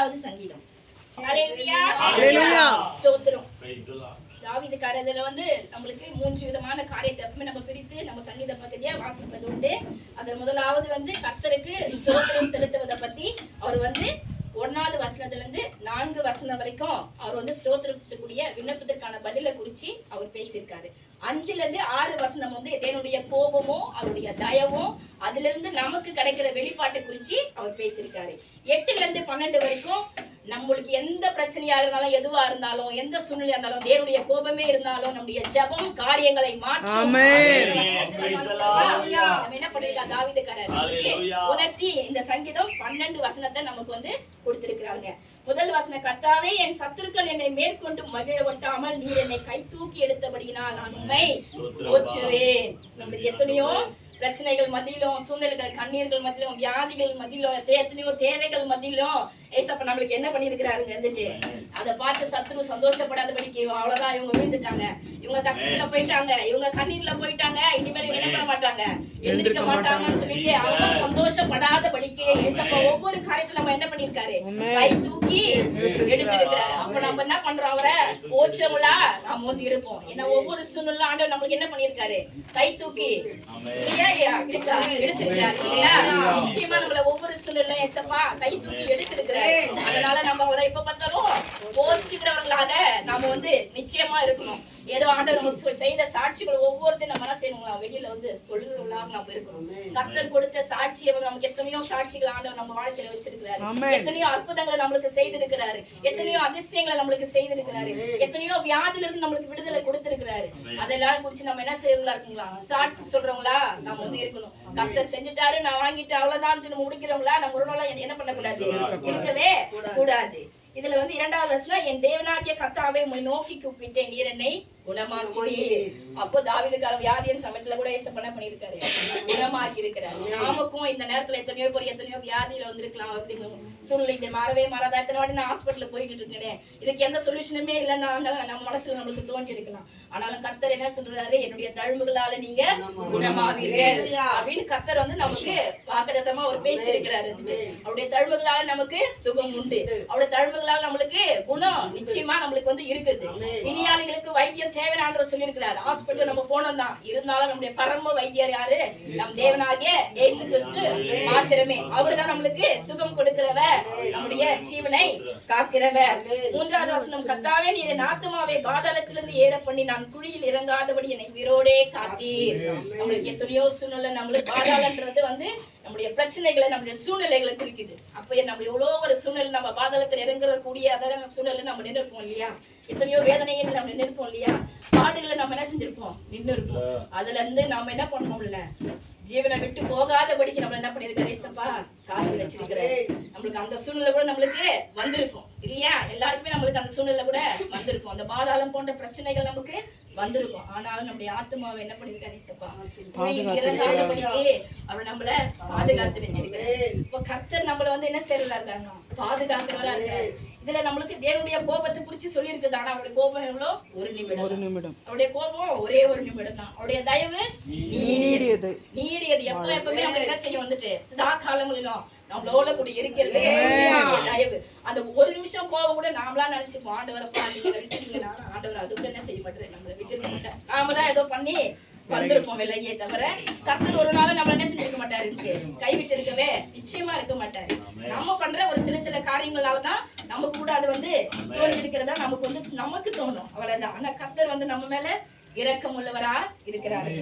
முதலாவது சங்கீதம். ஹல்லேலூயா ஹல்லேலூயா ஸ்தோத்திரம். தாவீதுக்காரர் இதுல வந்து நம்மளுக்கு 3 விதமான காரியத்தை எப்பவுமே நம்ம பிரித்து நம்ம சங்கீத பகுதியா வாசிப்பது உண்டு. அதுல முதலாவது வந்து கர்த்தருக்கு ஸ்தோத்திரம் செலுத்துவதை பத்தி அவர் வந்து 1வது வசனத்துல இருந்து 4 வசனம் வரைக்கும் அவர் வந்து ஸ்தோத்திரத்துக்குரிய விண்ணப்பத்திற்கான பதிலை குறிச்சு அவர் பேசியிருக்காரு. 5ல இருந்து 6 வசனம் வந்து தேவனுடைய கோபமும் அவருடைய தயவும் அதுல இருந்து நமக்கு கிடைக்கிற வெளிப்பாட்டை குறிச்சு அவர் பேசியிருக்காரு. 8ல இருந்து 12 வரைக்கும் நம்மளுக்கு எந்த பிரச்சனையா இருந்தாலும் எதுவா இருந்தாலும் எந்த சூழ்நிலையா இருந்தாலும் தேவனுடைய கோபமே இருந்தாலும் நம்முடைய ஜெபம் காரியங்களை மாற்றும் என்ன பண்ணிருக்கா தாவீதுக்காரர் உணர்த்தி இந்த சங்கீதம் 12 வசனத்தை நமக்கு வந்து கொடுத்திருக்கிறாங்க. முதல் வசனம், கர்த்தாவே என் சத்துருக்கள் என்னை மேற்கொண்டு மகிழ ஒட்டாமல் நீர் என்னை கை தூக்கி எடுத்தபடியினால் நான் உம்மை போற்றுவேன். நம்மளுக்கு எத்தனையோ பிரச்சனைகள் மத்தியிலும் சூழ்நிலைகள் கண்ணீர்கள் மத்தியிலும் வியாதிகள் மத்தியிலும் எத்தனையோ தேவைகள் மத்தியிலும் ஏசப்பா நம்மளுக்கு என்ன பண்ணிருக்கிறாருங்க இருந்துட்டு அதை பார்த்து சத்துரு சந்தோஷப்படாதபடிக்கு அவ்வளவுதான் இவங்க விழுந்துட்டாங்க, இவங்க கஷ்டத்துல போயிட்டாங்க, இவங்க கண்ணீர்ல போயிட்டாங்க, இனிமேல் இவங்க என்ன பண்ண மாட்டாங்க எந்திரிக்க மாட்டாங்கன்னு சொல்லிட்டு அவங்க சந்தோஷப்படாதபடிக்கு ஏசப்பா ஒவ்வொரு காரியத்துல நம்ம என்ன பண்ணிருக்காரு கை தூக்கி எடுத்திருக்கிறாரு. அப்ப நம்ம என்ன பண்றோம், அவரை போற்றவங்களா நாம வந்து இருப்போம். ஏன்னா ஒவ்வொரு சூழ்நிலை ஆண்டவர் நம்மளுக்கு என்ன பண்ணிருக்காரு கை தூக்கி எடுத்திருக்கிறாரு. நிச்சயமா நம்மள ஒவ்வொரு சூழ்நிலை ஏசப்பா கை தூக்கி எடுத்திருக்கிறாரு. அதனால நம்ம அவரை எப்ப பார்த்தாலும் போற்றுகிறவர்களாக நாம வந்து நிச்சயமா இருக்கணும். ஏதோ ஆண்டவர் நமக்கு செய்த சாட்சிகள் ஒவ்வொருத்தையும் நம்ம என்ன செய்யணும் வெளியில வந்து சொல்லுறவர்களாக நம்ம இருக்கணும். கர்த்தர் கொடுத்த சாட்சியை நமக்கு எத்தனையோ சாட்சிகள் ஆண்டவர் நம்ம வாழ்க்கையில வச்சிருக்கிறாரு. எத்தனையோ அற்புதங்களை நம்மளுக்கு செய்திருக்கிறாரு, எத்தனையோ அதிசயங்களை நம்மளுக்கு செய்திருக்கிறாரு, எத்தனையோ வியாதில இருந்து நம்மளுக்கு விடுதலை கொடுத்திருக்கிறாரு. அதெல்லாம் குறிச்சு நம்ம என்ன செய்யறவங்களா இருக்குங்களா சாட்சி சொல்றவங்களா நம்ம வந்து இருக்கணும். கர்த்தர் செஞ்சுட்டாரு நான் வாங்கிட்டு அவ்வளவுதான் நம்ம முடிக்கிறவங்களா நம்ம ஒரு நாள் என்ன பண்ணக்கூடாது இருக்கவே கூடாது. இதுல வந்து 2வது வசனம், என் தேவனாகிய கர்த்தாவை உம்மை நோக்கி கூப்பிட்டேன் நீர் என்னை குணமாக்கினீர். அப்போ தாவீதுக்காரர் வியாதியின் சமயத்துல கூட ஏசப்பா என்ன பண்ணிருக்காரு குணமாக்கி இருக்கிறாரு. நமக்கும் இந்த நேரத்துல எத்தனையோ பேர் எத்தனையோ வியாதியில வந்திருக்கலாம் அப்படிங்கிற சூழ்நிலை இந்த மாறவே மாறாத எத்தனை வாட்டி நான் ஹாஸ்பிட்டல்ல போயிட்டு இருக்கேன், இதுக்கு எந்த சொல்யூஷனுமே இல்லைன்னா நம்ம மனசுல நம்மளுக்கு தோன்றி இருக்கலாம். ஆனாலும் கர்த்தர் என்ன சொல்றாரு, என்னுடைய தழும்புகளால நீங்க குணமாவீர்கள் அப்படின்னு கர்த்தர் வந்து நமக்கு வாக்குத்தத்தமா ஒரு பேசி இருக்கிறாரு. அவருடைய தழும்புகளால நமக்கு சுகம் உண்டு, அவருடைய தழும்புகளால நம்மளுக்கு குணம் நிச்சயமா நம்மளுக்கு வந்து இருக்குது. வினியாளிகளுக்கு வைத்தியம் தேவனான்ற சொல்லி இருக்கிறார். ஹாஸ்பிட்டல் நம்ம போனோம் தான், இருந்தாலும் நம்முடைய பரம வைத்தியர் யாரு, நம் தேவனாகிய இயேசு கிறிஸ்து மாத்திரமே. அவர்தான் நம்மளுக்கு சுகம் கொடுக்கிறவர், நம்முடைய ஜீவனை காக்கிறவர். 3வது வசனம், கர்த்தாவே நீர் என் ஆத்துமாவை பாதாளத்திலிருந்து ஏற பண்ணி நான் குழியில் இறங்காதபடி என்னை உயிரோடே காத்தீர். நம்மளுக்கு எத்தனையோ சூழ்நிலை நம்மளுக்கு பாதாளன்றது வந்து நம்முடைய பிரச்சனைகளை நம்முடைய சூழ்நிலைகளை குறிக்குது. அப்ப நம்ம எவ்வளவு ஒரு சூழ்நிலை நம்ம பாதாளத்தில் இறங்கக்கூடிய அதான சூழ்நிலை நம்ம நின்று இருப்போம் இல்லையா, எத்தனையோ வேதனைகள் நம்ம நின்று இருப்போம் இல்லையா, பாடுகளை நம்ம என்ன செஞ்சிருப்போம் நின்று இருப்போம். அதுல இருந்து நாம என்ன பண்ணோம்ல ஜீவனை விட்டு போகாதபடிக்கு நம்ம என்ன பண்ணிருக்காரு ஏசப்பா காத்து வச்சிருக்கிறாரு. நம்மளுக்கு அந்த சூழ்நிலை கூட நம்மளுக்கு வந்திருக்கும் இல்லையா, எல்லாருக்குமே நம்மளுக்கு அந்த சூழ்நிலை கூட வந்திருக்கும், அந்த பாதாளம் போன்ற பிரச்சனைகள் நமக்கு வந்திருக்கும். ஆனாலும் நம்முடைய ஆத்மாவை என்ன பண்ணிருக்காரு ஏசப்பா இறங்காதபடிக்கு அவர் நம்மள பாதுகாத்து வச்சிருக்காரு. இப்ப கர்த்தர் நம்மள வந்து என்ன செய்யறதா இருக்காங்க பாதுகாக்கிறவரா இருக்காரு. இதுல நம்மளுக்கு தேவனுடைய கோபத்தை குறிச்சு சொல்லி இருக்குது. ஆனா அவருடைய கோபம் எவ்வளவு ஒரு நிமிடம், அவருடைய கோபம் ஒரே ஒரு நிமிடம் தான், அவருடைய தயவு நீடியது. எப்பவுமே நம்ம என்ன செய்ய வந்துட்டு சதா காலங்களிலும் நம்மளோட கூட இருக்கிறது தயவு. அந்த ஒரு நிமிஷம் கோபம் கூட நாமளா நினைச்சுப்போம் ஆண்டவரப்பா நீங்க விட்டுட்டீங்க, நானும் ஆண்டவர் அது கூட என்ன செய்ய மாட்டேன் நம்மளை விட்டுருக்க மாட்டேன், நாம தான் ஏதோ பண்ணி வந்திருப்போம் விலகியே தவிர கர்த்தர் ஒரு நாள் நம்ம என்ன செஞ்சிருக்க மாட்டாரு கைவிட்டு இருக்கவே நிச்சயமா இருக்க மாட்டாரு. நம்ம பண்ற ஒரு சில காரியங்களாலதான் நமக்கு கூட அது வந்து தோன்றி இருக்கிறதா நமக்கு வந்து நமக்கு தோணும் அவ்வளவுதான். ஆனா கர்த்தர் வந்து நம்ம மேல இரக்கம் உள்ளவரா இருக்கிறாரு.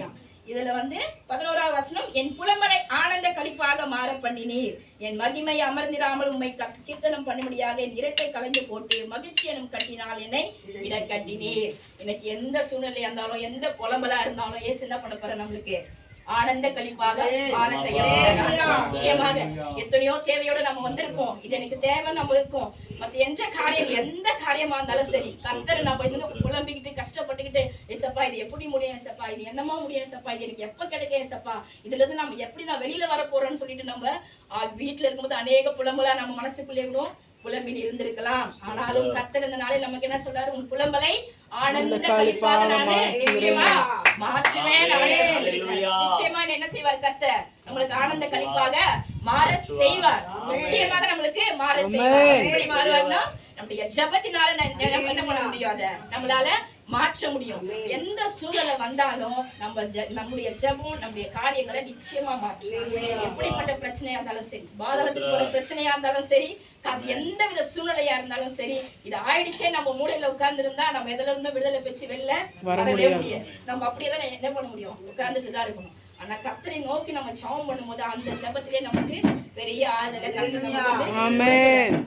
இதுல வந்து 11வது வசனம், என் புலம்பலை ஆனந்த களிப்பாக மாற பண்ணினீர், என் மகிமை அமர்ந்திராமல் உண்மை கீர்த்தனம் பண்ணும்படியாக என் இரட்டை கலைந்து போட்டு மகிழ்ச்சி எனும் கட்டினால் என்னை இட கட்டினீர். எனக்கு எந்த சூழ்நிலையா இருந்தாலும் எந்த புலம்பலா இருந்தாலும் ஏசு என்ன பண்ண போற நம்மளுக்கு ஆனந்த கழிப்பாக மாற செய்யமாக. எத்தனையோ தேவையோட நம்ம வந்திருப்போம், இது எனக்கு தேவை நம்ம இருக்கோம். மத்த எந்த காரியமா இருந்தாலும் சரி கர்த்தர் நம்ம இது புலம்பிக்கிட்டு கஷ்டப்பட்டுக்கிட்டு ஏசப்பா இது எப்படி முடியும் ஏசப்பா, இது என்னமா முடியும் ஏசப்பா, இது எனக்கு எப்ப கிடைக்கும் ஏசப்பா, இதுல இருந்து நம்ம எப்படி நான் வெளியில வர போறோம்னு சொல்லிட்டு நம்ம வீட்டுல இருக்கும்போது அநேக புலம்பலா நம்ம மனசுக்குள்ளே விடும் புலம்பில் இருந்திருக்கலாம். ஆனாலும் கர்த்தர் இந்த நாளில் நமக்கு என்ன சொல்றாரு, உன் புலம்பலை ஆனந்த களிப்பாக நானு நிச்சயமா மாற்றுவேன். நிச்சயமா என்ன செய்வார் கர்த்தர் நம்மளுக்கு ஆனந்த களிப்பாக மாற செய்வார். நிச்சயமாக நம்மளுக்கு மாற செய்வார். எப்படி மாறுவார்னா நம்முடைய ஜெபத்தினால என்ன பண்ண முடியும், அதை நம்மளால மாற்ற முடியும். எந்த சூழலை வந்தாலும் நம்முடைய ஜெபம் நம்முடைய காரியங்களை நிச்சயமா மாற்றும். எப்படிப்பட்ட பிரச்சனையா இருந்தாலும் சரி, பாதாளத்துக்கு போற பிரச்சனையா இருந்தாலும் சரி, அது எந்த வித சூழ்நிலையா இருந்தாலும் சரி, இது ஆயிடுச்சே நம்ம மூலையில உட்கார்ந்து இருந்தா நம்ம எதுல இருந்தும் விடுதலை பெற்று வெளில வரவே முடியாது. நம்ம அப்படியேதான் என்ன பண்ண முடியும், உட்கார்ந்துட்டு தான் இருக்கணும். ஆனா கர்த்தரை நோக்கி நம்ம ஜெபம் பண்ணும்போது அந்த ஜெபத்திலே நமக்கு பெரிய ஆறுதலை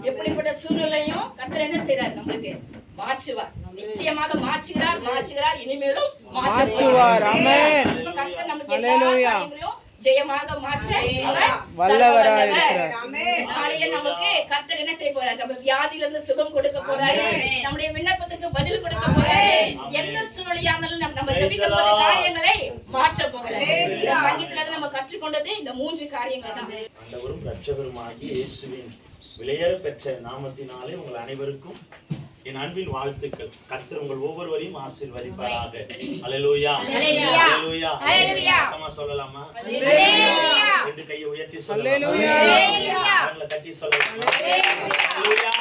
எப்படிப்பட்ட சூழ்நிலையும் கர்த்தர் என்ன செய்யறாரு, நம்மளுக்கு மாற்றுவார். நிச்சயமாக மாற்றுகிறார், இனிமேலும் மாற்றுவார். கர்த்தர் நமக்கு எல்லா காரியங்களையும் ஜெயமாக மாற்ற வல்லவராய் இருக்கிறார். நாளையே நமக்கு கர்த்தர் என்ன செய்ய போறாரு, நம்ம வியாதியில இருந்து சுகம் கொடுக்க போறாரு, நம்முடைய விண்ணப்பத்துக்கு பதில் கொடுக்க போறாரு. எந்த சூழ்நிலையானாலும் நம்ம ஜெபிக்க போற காரியங்களை மாற்ற போகிறார். இந்த சங்கீதத்துல நம்ம கற்றுக்கொண்டது இந்த 3 காரியங்கள் தான். ஆண்டவரும் இரட்சகருமாகிய இயேசுவின் விலையேற பெற்ற நாமத்தினாலே உங்கள் அனைவருக்கும் என் அன்பின் வாழ்த்துக்கள். கர்த்தர் உங்கள் ஒவ்வொருவரையும் ஆசீர்வதிப்பாராக. அல்லேலூயா, அல்லேலூயா, அல்லேலூயா. சத்தமா சொல்லலாமா? அல்லேலூயா. ரெண்டு கையை உயர்த்தி சொல்லலாம். அல்லேலூயா. கரங்களை தட்டி சொல்லலாம். அல்லேலூயா.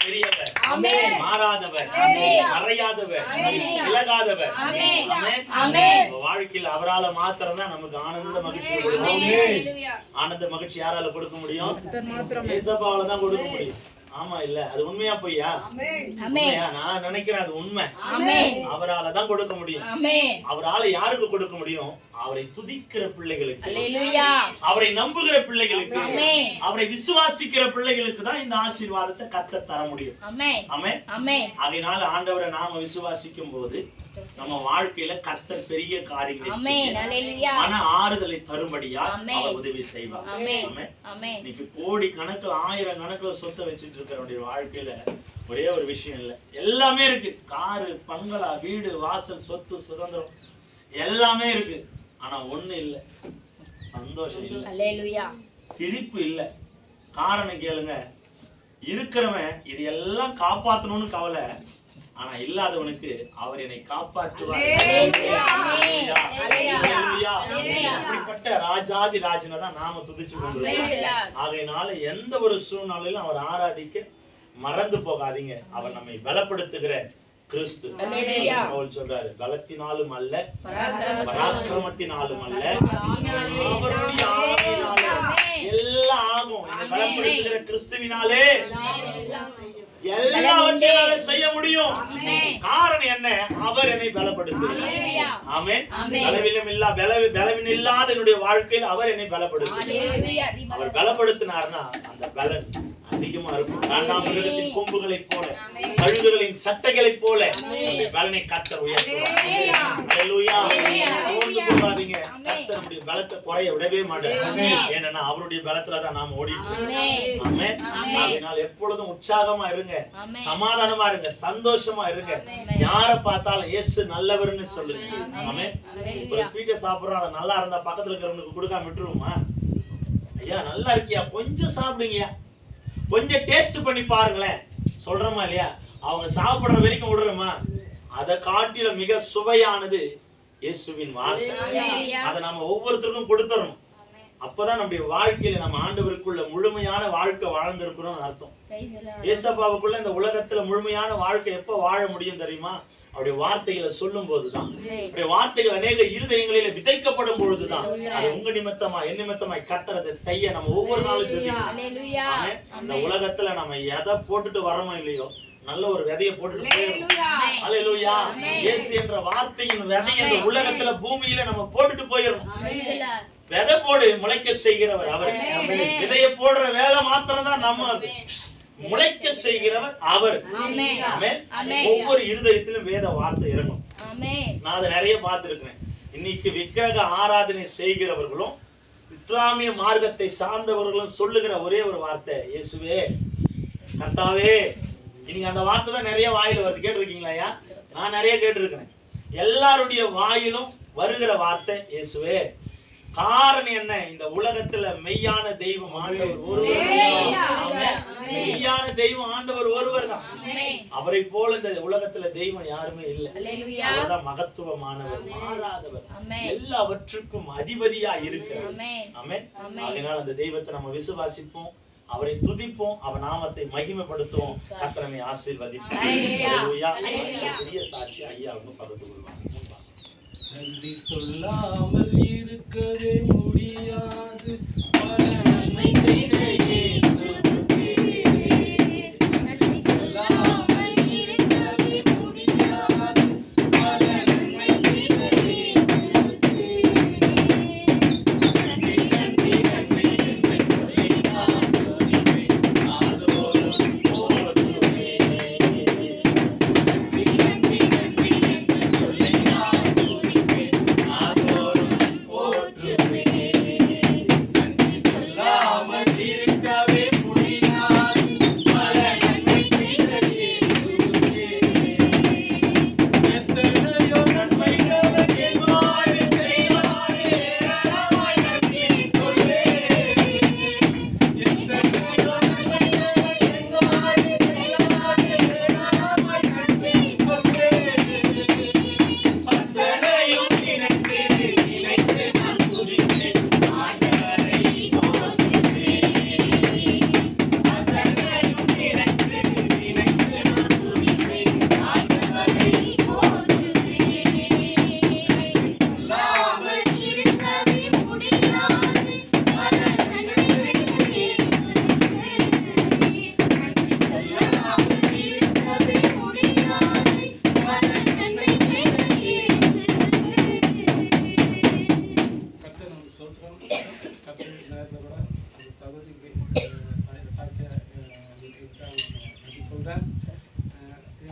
பெரியவர், ஆமென். மாறாதவர், ஆமென். மறையாதவர், ஆமென். விலகாதவர், ஆமென். ஆமென். வாழ்க்கையில் அவரால மாத்திரம் தான் நமக்கு ஆனந்த மகிழ்ச்சி கொடுக்க முடியும். ஆனந்த மகிழ்ச்சி யாரால கொடுக்க முடியும்? இயேசுவால தான் கொடுக்க முடியும். ஆமா இல்ல, அது உண்மையா பொய்யா? நான் நினைக்கிறேன் அது உண்மை. அவரால தான் கொடுக்க முடியும். அவரால யாருக்கு கொடுக்க முடியும்? அவரை துதிக்கிற பிள்ளைகளுக்கு, அவரை நம்புகிற பிள்ளைகளுக்கு, அவரை விசுவாசிக்கிற பிள்ளைகளுக்கு தான் இந்த ஆசீர்வாதத்தை கர்த்தர் தர முடியும். ஆமென். அதனால ஆண்டவரை நாம விசுவாசிக்கும் போது நம்ம வாழ்க்கையில கர்த்தர் பெரிய காரியங்களை மன ஆறுதலை தரும்படியா அவர் உதவி செய்வார். இன்னைக்கு கோடி கணக்குல, ஆயிரம் கணக்குல சொத்தை வச்சுட்டு இருக்கிறவனுடைய வாழ்க்கையில ஒரே ஒரு விஷயம் இல்ல, எல்லாமே இருக்கு. காரு, பங்களா, வீடு, வாசல், சொத்து, சுதந்திரம் எல்லாமே இருக்கு. ஆனா ஒண்ணு இல்ல, சந்தோஷம் இல்ல, சிரிப்பு இல்ல. காரணம் கேளுங்க, இருக்கிறவன் இது எல்லாம் காப்பாத்தணும்னு கவலை, ஆனா இல்லாதவனுக்கு அவர் என்னை காப்பாற்றுவார். அப்படிப்பட்ட ராஜாதி ராஜனை தான் நாம துதிச்சு கொண்டிருக்கோம். ஆகையினால எந்த ஒரு சூழ்நிலையிலும் அவர் ஆராதிக்க மறந்து போகாதீங்க. அவர் நம்மை பலப்படுத்துகிற கிறிஸ்து. பவுல் சொல்றாரு, பலத்தினாலும் அல்ல, பராக்கிரமத்தினாலும் அல்ல, அவருடைய ஆவியினாலே எல்லாம் ஆகும். என்னை பலப்படுத்துகிற கிறிஸ்துவினாலே எல்லாவற்றையும் செய்ய முடியும். காரணம் என்ன? அவர் என்னை பலப்படுத்துகிறார். ஆமென். பலவீனம் இல்லாத என்னுடைய வாழ்க்கையில் அவர் என்னை பலப்படுத்துகிறார். அவர் பலப்படுத்தினார்னா அந்த பலன் அதிகமா இருக்கும். காண்டாமிருகத்தின் கொம்புகளைப் போல, கழுகுகளின் சட்டைகளைப் போல நம்முடைய பலனை கர்த்தர் உயர்த்துவார். அல்லேலூயா. சோர்ந்து போகாதீங்க. கர்த்தர் நம்முடைய பலத்தை குறைய விடவே மாட்டார். ஏன்னா அவருடைய பலத்துல தான் நாம ஓடிட்டு இருக்கோம். ஆமென். அதனால எப்பொழுதும் உற்சாகமா இருங்க, சமாதானமா இருங்க, சந்தோஷமா இருங்க. யாரை பார்த்தாலும் இயேசு நல்லவர்னு சொல்லுங்க. ஆமென். ஒரு ஸ்வீட்டை சாப்பிடுறோம், அது நல்லா இருந்தா பக்கத்துல இருக்கிறவங்களுக்கு கொடுக்காம விட்டுருவோமா? ஐயா நல்லா இருக்கியா, கொஞ்சம் சாப்பிடுங்கயா, கொஞ்சம் டேஸ்ட் பண்ணி பாருங்களேன் சொல்றோமா இல்லையா? அவங்க சாப்பிடுற வரைக்கும் விடுறோமா? அதை காட்டில மிக சுவையானது இயேசுவின் வார்த்தை. அதை நாம ஒவ்வொருத்தருக்கும் கொடுத்துறோம். அப்பதான் நம்முடைய வாழ்க்கையில நம்ம ஆண்டவருக்குள்ள முழுமையான வாழ்க்கை வாழ்ந்திருக்கிறோம் அர்த்தம். இயேசுவுக்குள்ள இந்த உலகத்துல முழுமையான வாழ்க்கை எப்ப வாழ முடியும் தெரியுமா? அவருடைய வார்த்தைகளை சொல்லும் போதுதான். அவருடைய வார்த்தைகள் அநேக இருதயங்களில விதைக்கப்படும் பொழுதுதான் அது உங்க நிமித்தமா என் நிமித்தமாய் கர்த்தர் அதை செய்ய நம்ம ஒவ்வொரு நாளும் ஜெபிக்கணும். இந்த உலகத்துல நம்ம எதை போட்டுட்டு வரணும் இல்லையோ, நல்ல ஒரு விதையை போட்டுட்டு போயிடணும். அல்லேலூயா. இயேசு என்ற வார்த்தையின் விதை இந்த உலகத்துல பூமியில நம்ம போட்டுட்டு போயிடணும். விதை போடு, முளைக்க செய்கிறவர் அவர். விதையை போடுற வேலை மாத்திரம் தான் நம்ம, முளைக்க செய்கிறவர் அவர். ஒவ்வொரு இருதயத்திலும் வேத வார்த்தை இறங்கும். நான் அதை நிறைய பார்த்திருக்கிறேன். இன்னைக்கு விக்கிரக ஆராதனை செய்கிறவர்களும் இஸ்லாமிய மார்க்கத்தை சார்ந்தவர்களும் சொல்லுகிற ஒரே ஒரு வார்த்தை, இயேசுவே, கர்த்தாவே. இன்னைக்கு அந்த வார்த்தை தான் நிறைய வாயில வருது. கேட்டிருக்கீங்களா? நான் நிறைய கேட்டிருக்கிறேன். எல்லாருடைய வாயிலும் வருகிற வார்த்தை இயேசுவே. காரணம் என்ன? இந்த உலகத்துல மெய்யான தெய்வம் ஆண்டவர் ஒருவர். மெய்யான தெய்வம் ஆண்டவர் ஒருவர் தான். அவரை போல இந்த உலகத்துல தெய்வம் யாருமே இல்லை. அவர்தான் மகத்துவமானவர், மாறாதவர், எல்லாவற்றுக்கும் அதிபதியா இருக்கிறார். ஆமென். அதனால அந்த தெய்வத்தை நம்ம விசுவாசிப்போம், அவரை துதிப்போம், அவர் நாமத்தை மகிமைப்படுத்துவோம். கர்த்தர் நம்மை ஆசீர்வதிப்பார். ஹல்லேலூயா. பெரிய சாட்சி ஐயா வந்து பகிர்ந்து கொள்வாங்க. நன்றி சொல்லாமல் இருக்கவே முடியாது, பல நன்மை செய்த இயேசுவுக்கே. நன்றி சொல்லாமல் இருக்கவே முடியாது, பல நன்மை செய்த இயேசுவுக்கே. நன்றி நன்றி நன்றி என்று சொல்லி நான் துதிப்பேன், நாள்தோறும் போற்றுவேன். நன்றி நன்றி நன்றி என்று சொல்லி நான்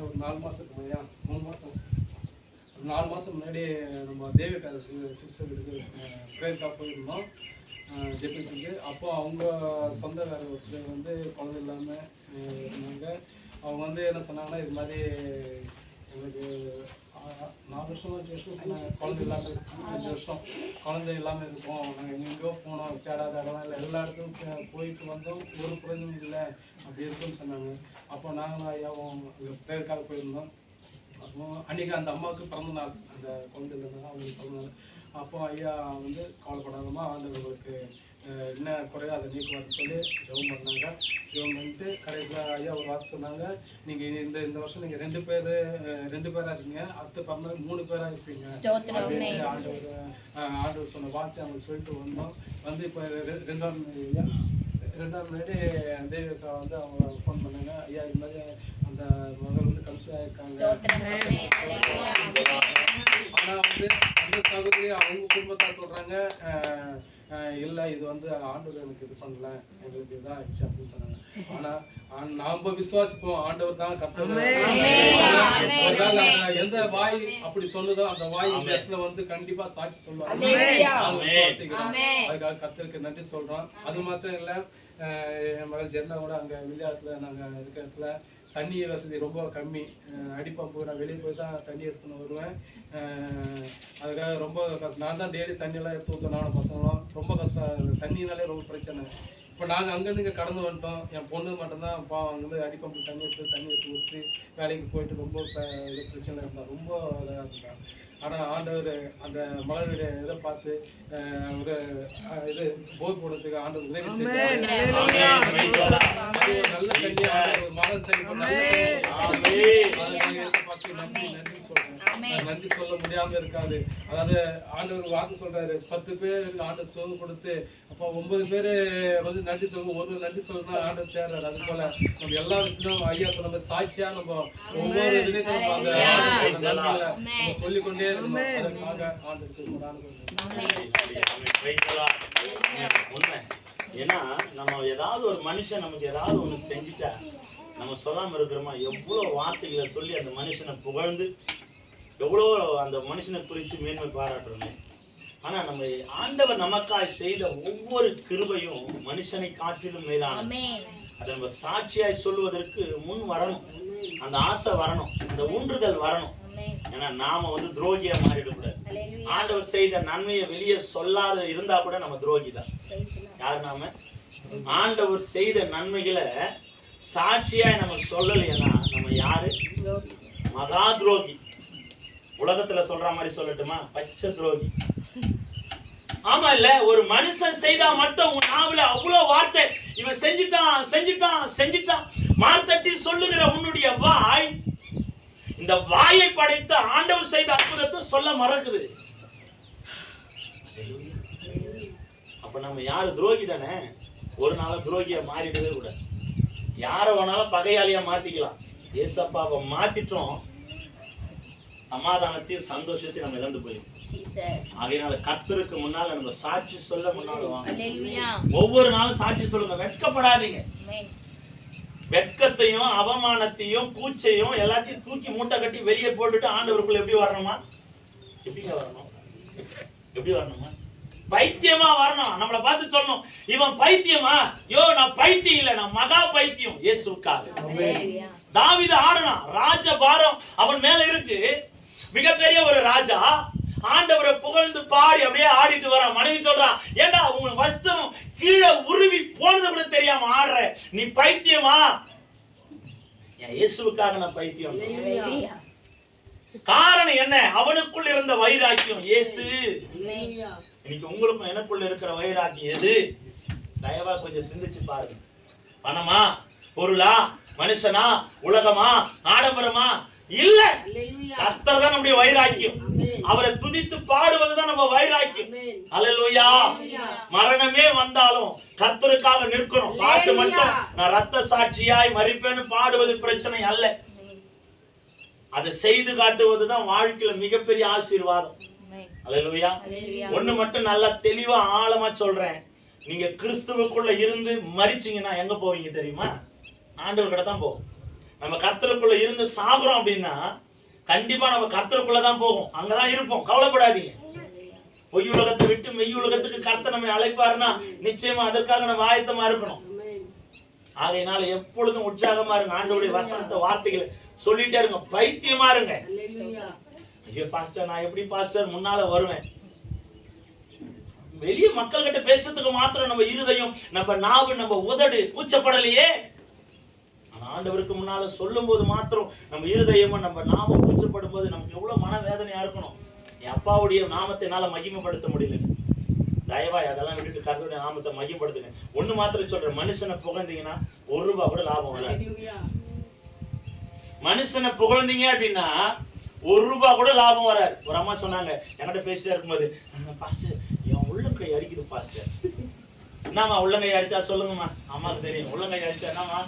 ஒரு 4 மாதத்துக்கு முன்னாடியா 4 மாதம் முன்னாடி நம்ம தேவிகா சிஸ்டர் வீட்டுக்கு ப்ரேயருக்காக போயிருந்தோம் ஜெபிச்சுட்டு. அப்போ அவங்க சொந்தக்காரர் ஒருத்தர் வந்து குழந்தை இல்லாமல் இருந்தாங்க. அவங்க வந்து என்ன சொன்னாங்கன்னா, இது மாதிரி எங்களுக்கு 4 வருஷம் 5 வருஷம் சொன்னாங்க, குழந்தை இல்லாமல் 5 வருஷம் குழந்தை இல்லாமல் இருக்கோம். நாங்கள் எங்கெங்கோ போனோம், சேடாத இடம்லாம் இல்லை, எல்லா இடத்துக்கும் போயிட்டு வந்தோம், ஒரு பிரயோஜனம் இல்லை, அப்படி இருக்குன்னு சொன்னாங்க. அப்போ நாங்களும் ஐயாவும் அங்கே ப்ரேயருக்காக போயிருந்தோம். அப்போ அன்றைக்கி அந்த அம்மாவுக்கு பிறந்த நாள், அந்த குழந்தை இல்லைன்னா அவங்களுக்கு பிறந்த நாள். அப்போ ஐயா வந்து கவலைப்படாதமா, ஆண்டவர்களுக்கு என்ன குறையோ அதை நீக்குவார்னு சொல்லி ஜெபம் பண்ணாங்க. ஜெபம் பண்ணிட்டு கடைசியில் ஐயா ஒரு வார்த்தை சொன்னாங்க, நீங்கள் இந்த வருஷம் நீங்கள் 2 பேராக இருக்கீங்க, அடுத்த பிறந்த 3 பேராக இருப்பீங்க அப்படின்னு ஆண்டவர் சொன்ன வார்த்தை அவங்க சொல்லிட்டு வந்தோம். வந்து இப்போ 2ஆம் முன்னாடி தேவிகா வந்து அவங்க ஃபோன் பண்ணாங்க, ஐயா இது மாதிரி அந்த மகள் வந்து கன்சீவ் ஆகிருக்காங்க. ஆனால் வந்து அந்த சகோதரி அவங்க குடும்பத்தார் சொல்கிறாங்க, இல்லை இது வந்து ஆண்டவர் எனக்கு இது பண்ணல, எங்களுக்கு இதான் ஆயிடுச்சு அப்படின்னு சொன்னாங்க. ஆனால் நாம விசுவாசிப்போம், ஆண்டவர் தான் கர்த்தர். எந்த வாய் அப்படி சொல்லுதோ அந்த வாய் இந்த இடத்துல வந்து கண்டிப்பா சாட்சி சொல்லுவாங்க. விசுவாசிக்கிறோம், அதுக்காக கர்த்தருக்கு நன்றி சொல்றோம். அது மாத்திரம் இல்லை, என் மகள் ஜெர்னா கூட அங்கே விளையாட்டுல நாங்கள் இருக்கிற இடத்துல தண்ணி வசதி ரொம்ப கம்மி, அடிப்பம்பு நான் வெளியே போய் தான் தண்ணி எடுத்துன்னு வருவேன். அதுக்காக ரொம்ப கஷ்டம். நான் தான் டெய்லி தண்ணியெல்லாம் எடுத்து ஊற்றணும், நானும் பசங்களும் ரொம்ப கஷ்டம், தண்ணினாலே ரொம்ப பிரச்சனை. இப்போ நாங்கள் அங்கேருந்து இங்கே கடந்து வந்துட்டோம். என் பொண்ணு மட்டும்தான் அங்கேருந்து அடிப்பம்பு தண்ணி எடுத்து ஊற்றி வேலைக்கு போயிட்டு ரொம்ப இது பிரச்சனை இருந்தால் ரொம்ப இதாக இருந்தான். ஆனால் ஆண்டவர் அந்த மகளுடைய இதை பார்த்து ஒரு இது போர் போடுறதுக்கு ஆண்டவர் உதவி செய்தார். நல்ல கல்வியா மகள் சரி பார்த்து நன்றி சொல்றேன். நன்றி சொல்ல முடியாம இருக்காது. அதாவது ஆண்டவர் வார்த்தை சொல்றாரு, 10 பேர் ஆண்டவர் சோறு கொடுத்து அப்போ 9 பேரு வந்து நன்றி சொல்லுவோம். ஒரு நன்றி சொல்லணும் ஆண்டவர் தேர்றாரு. அது போல நம்ம எல்லா விஷயமும் ஐயா சொன்ன சாட்சியா நம்ம ஒவ்வொரு விதத்தையும் அந்த நன்றிகளை நம்ம சொல்லிக்கொண்டே இருக்கணும். அதுக்காக ஆண்டவருக்கு ஏன்னா நம்ம ஏதாவது ஒரு மனுஷன் நமக்கு ஏதாவது ஒண்ணு செஞ்சுட்டா நம்ம சொல்லாம இருக்கிறோமா, எவ்வளவு வார்த்தைகளை சொல்லி அந்த மனுஷனை புகழ்ந்து எவ்வளோ அந்த மனுஷனை குறித்து மேன்மை பாராட்டுறோம். ஆனா நம்ம ஆண்டவர் நமக்காய் செய்த ஒவ்வொரு கிருபையும் மனுஷனை காட்டிலும் மேலானது. அதை நம்ம சாட்சியாய் சொல்லுவதற்கு முன் வரணும், அந்த ஆசை வரணும், அந்த ஊன்றுதல் வரணும். ஏன்னா நாம வந்து துரோகியா மாறிடக்கூடாது. ஆண்டவர் செய்த நன்மையை வெளியே சொல்லாத இருந்தா கூட நம்ம துரோகி தான். யார் நாம? ஆண்டவர் செய்த நன்மைகளை சாட்சியா நம்ம சொல்லலைன்னா நம்ம யாரு? மகா துரோகி. உலகத்துல சொல்ற மாதிரி சொல்லட்டுமா? பச்சை துரோகி. ஆமா இல்ல? ஒரு மனுஷன் செய்தா மட்டும் உன் நாவுல அவ்வளவு வார்த்தை, இவன் செஞ்சிட்டான் செஞ்சிட்டான் செஞ்சிட்டான் மார்த்தட்டி சொல்லுகிற உன்னுடைய வாய், இந்த வாயை படைத்த ஆண்டவர் செய்த அற்புதத்தை சொல்ல மறக்குது. அப்ப நம்ம யாரு? துரோகி தானே. ஒரு நாள் துரோகியா மாறிடவே கூட. யார வேணாலும் பகையாளியா மாத்திக்கலாம். ஏசப்பாவை மாத்திட்டோம், சமாதானத்தையும் சந்தோஷத்தையும் நம்ம இழந்து போயிடும். அதனால கர்த்தருக்கு முன்னால நம்ம சாட்சி சொல்ல முன்னால வாங்க. ஒவ்வொரு நாளும் சாட்சி சொல்லுங்க. வெட்கப்படாதீங்க. வெட்கத்தையும் அவமானத்தையும் கூச்சையும் எல்லாத்தையும் தூக்கி மூட்டை கட்டி வெளியே போட்டுட்டு ஆண்டவருக்குள்ள எப்படி வரணுமா? எப்படிங்க வரணும்? எப்படி வரணுமா? பைத்தியமா வரணும். நம்மளை பார்த்து சொல்லணும், இவன் பைத்தியமா? யோ, நான் பைத்தியம் இல்ல, நான் மகா பைத்தியம் இயேசுவுக்காக. தாவீது ஆடுனான். ராஜபாரம் அவன் மேல இருக்கு. மிகப்பெரிய ஒரு ராஜா ஆண்டவரை புகழ்ந்து பாடி அப்படியே ஆடிட்டு வரான். மனைவி சொல்றான், ஏண்டா உங்க வஸ்திரம் கீழே உருவி போனது கூட தெரியாம ஆடுற, நீ பைத்தியமா? இயேசுவுக்காக நான் பைத்தியம். காரணம் என்ன? அவனுக்குள் இருந்த வைராக்கியம். இயேசு. இன்னைக்கு உங்களுக்கும் எனக்குள்ள இருக்கிற வைராக்கியம் எது? தயவா கொஞ்சம் சிந்திச்சு பாருங்க. பணமா, பொருளா, மனுஷனா, உலகமா, ஆடம்பரமா? இல்ல, கர்த்தர் தான் நம்முடைய வைராக்கியம். அவரை துதித்து பாடுவதுதான் நம்ம வைராக்கியம். அல்லேலூயா. மரணமே வந்தாலும் கர்த்தருக்காக நிற்கணும். பாட்டு மட்டும் நான் ரத்த சாட்சியாய் மரிப்பேன்னு பாடுவது பிரச்சனை அல்ல. அதை செய்து காட்டுவதுதான் வாழ்க்கையில மிகப்பெரிய ஆசீர்வாதம். அல்லேலூயா. ஒண்ணு மட்டும் நல்லா தெளிவா ஆழமா சொல்றேன். நீங்க கிறிஸ்துவுக்குள்ள இருந்து மரிச்சீங்கன்னா எங்க போவீங்க தெரியுமா? ஆண்டவர் கிட்ட தான் போகும். நம்ம கர்த்தருக்குள்ள இருந்து சாகுறோம் அப்படின்னா கண்டிப்பா நம்ம கர்த்தருக்குள்ளதான் போகும். அங்கதான் இருப்போம். கவலைப்படாதீங்க. பொய் உலகத்தை விட்டு மெய் உலகத்துக்கு கர்த்தர் நம்மை அழைப்பாருன்னா நிச்சயமா அதற்காக நம்ம ஆயத்தமா இருக்கணும். ஆகையினால எப்பொழுதும் உற்சாகமா இருங்க. ஆண்டவருடைய வசனத்தை வார்த்தைகளை சொல்லிட்டே இருங்க. பைத்தியமா இருங்க. ஐயோ பாஸ்டர், நான் எப்படி பாஸ்டர் முன்னால வருவேன்? வெளிய மக்கள் கிட்ட பேசுறதுக்கு மாத்திரம் நம்ம இருதயம், நம்ம நாவு, நம்ம உதடு கூச்சப்படலையே. ஆண்டவருக்கு முன்னால சொல்லும் போது மாத்திரம் நம்ம இருதயமும் நம்ம நாமம் கூச்சப்படும் போது நமக்கு எவ்வளவு மனவேதனையா இருக்கணும். என் அப்பாவுடைய நாமத்தை என்னால மகிமைப்படுத்த முடியல. தயவாய் அதெல்லாம் விட்டுட்டு கர்த்தருடைய நாமத்தை மகிமைப்படுத்துங்க. ஒண்ணு மாத்திரம் சொல்றேன், மனுஷனை புகழ்ந்தீங்கன்னா ₹1 கூட லாபம் வராது. மனுஷனை புகழ்ந்தீங்க அப்படின்னா ₹1 கூட லாபம் வராது. ஒரு அம்மா சொன்னாங்க என்கிட்ட பேசிட்டே இருக்கும்போது, பாஸ்டர் என் உள்ளங்கை அடிக்குது பாஸ்டர். என்னம்மா உள்ளங்கை அடிச்சா? சொல்லுங்கம்மா. அம்மாவுக்கு தெரியும். உள்ளங்கை அடிச்சா என்னம்மா?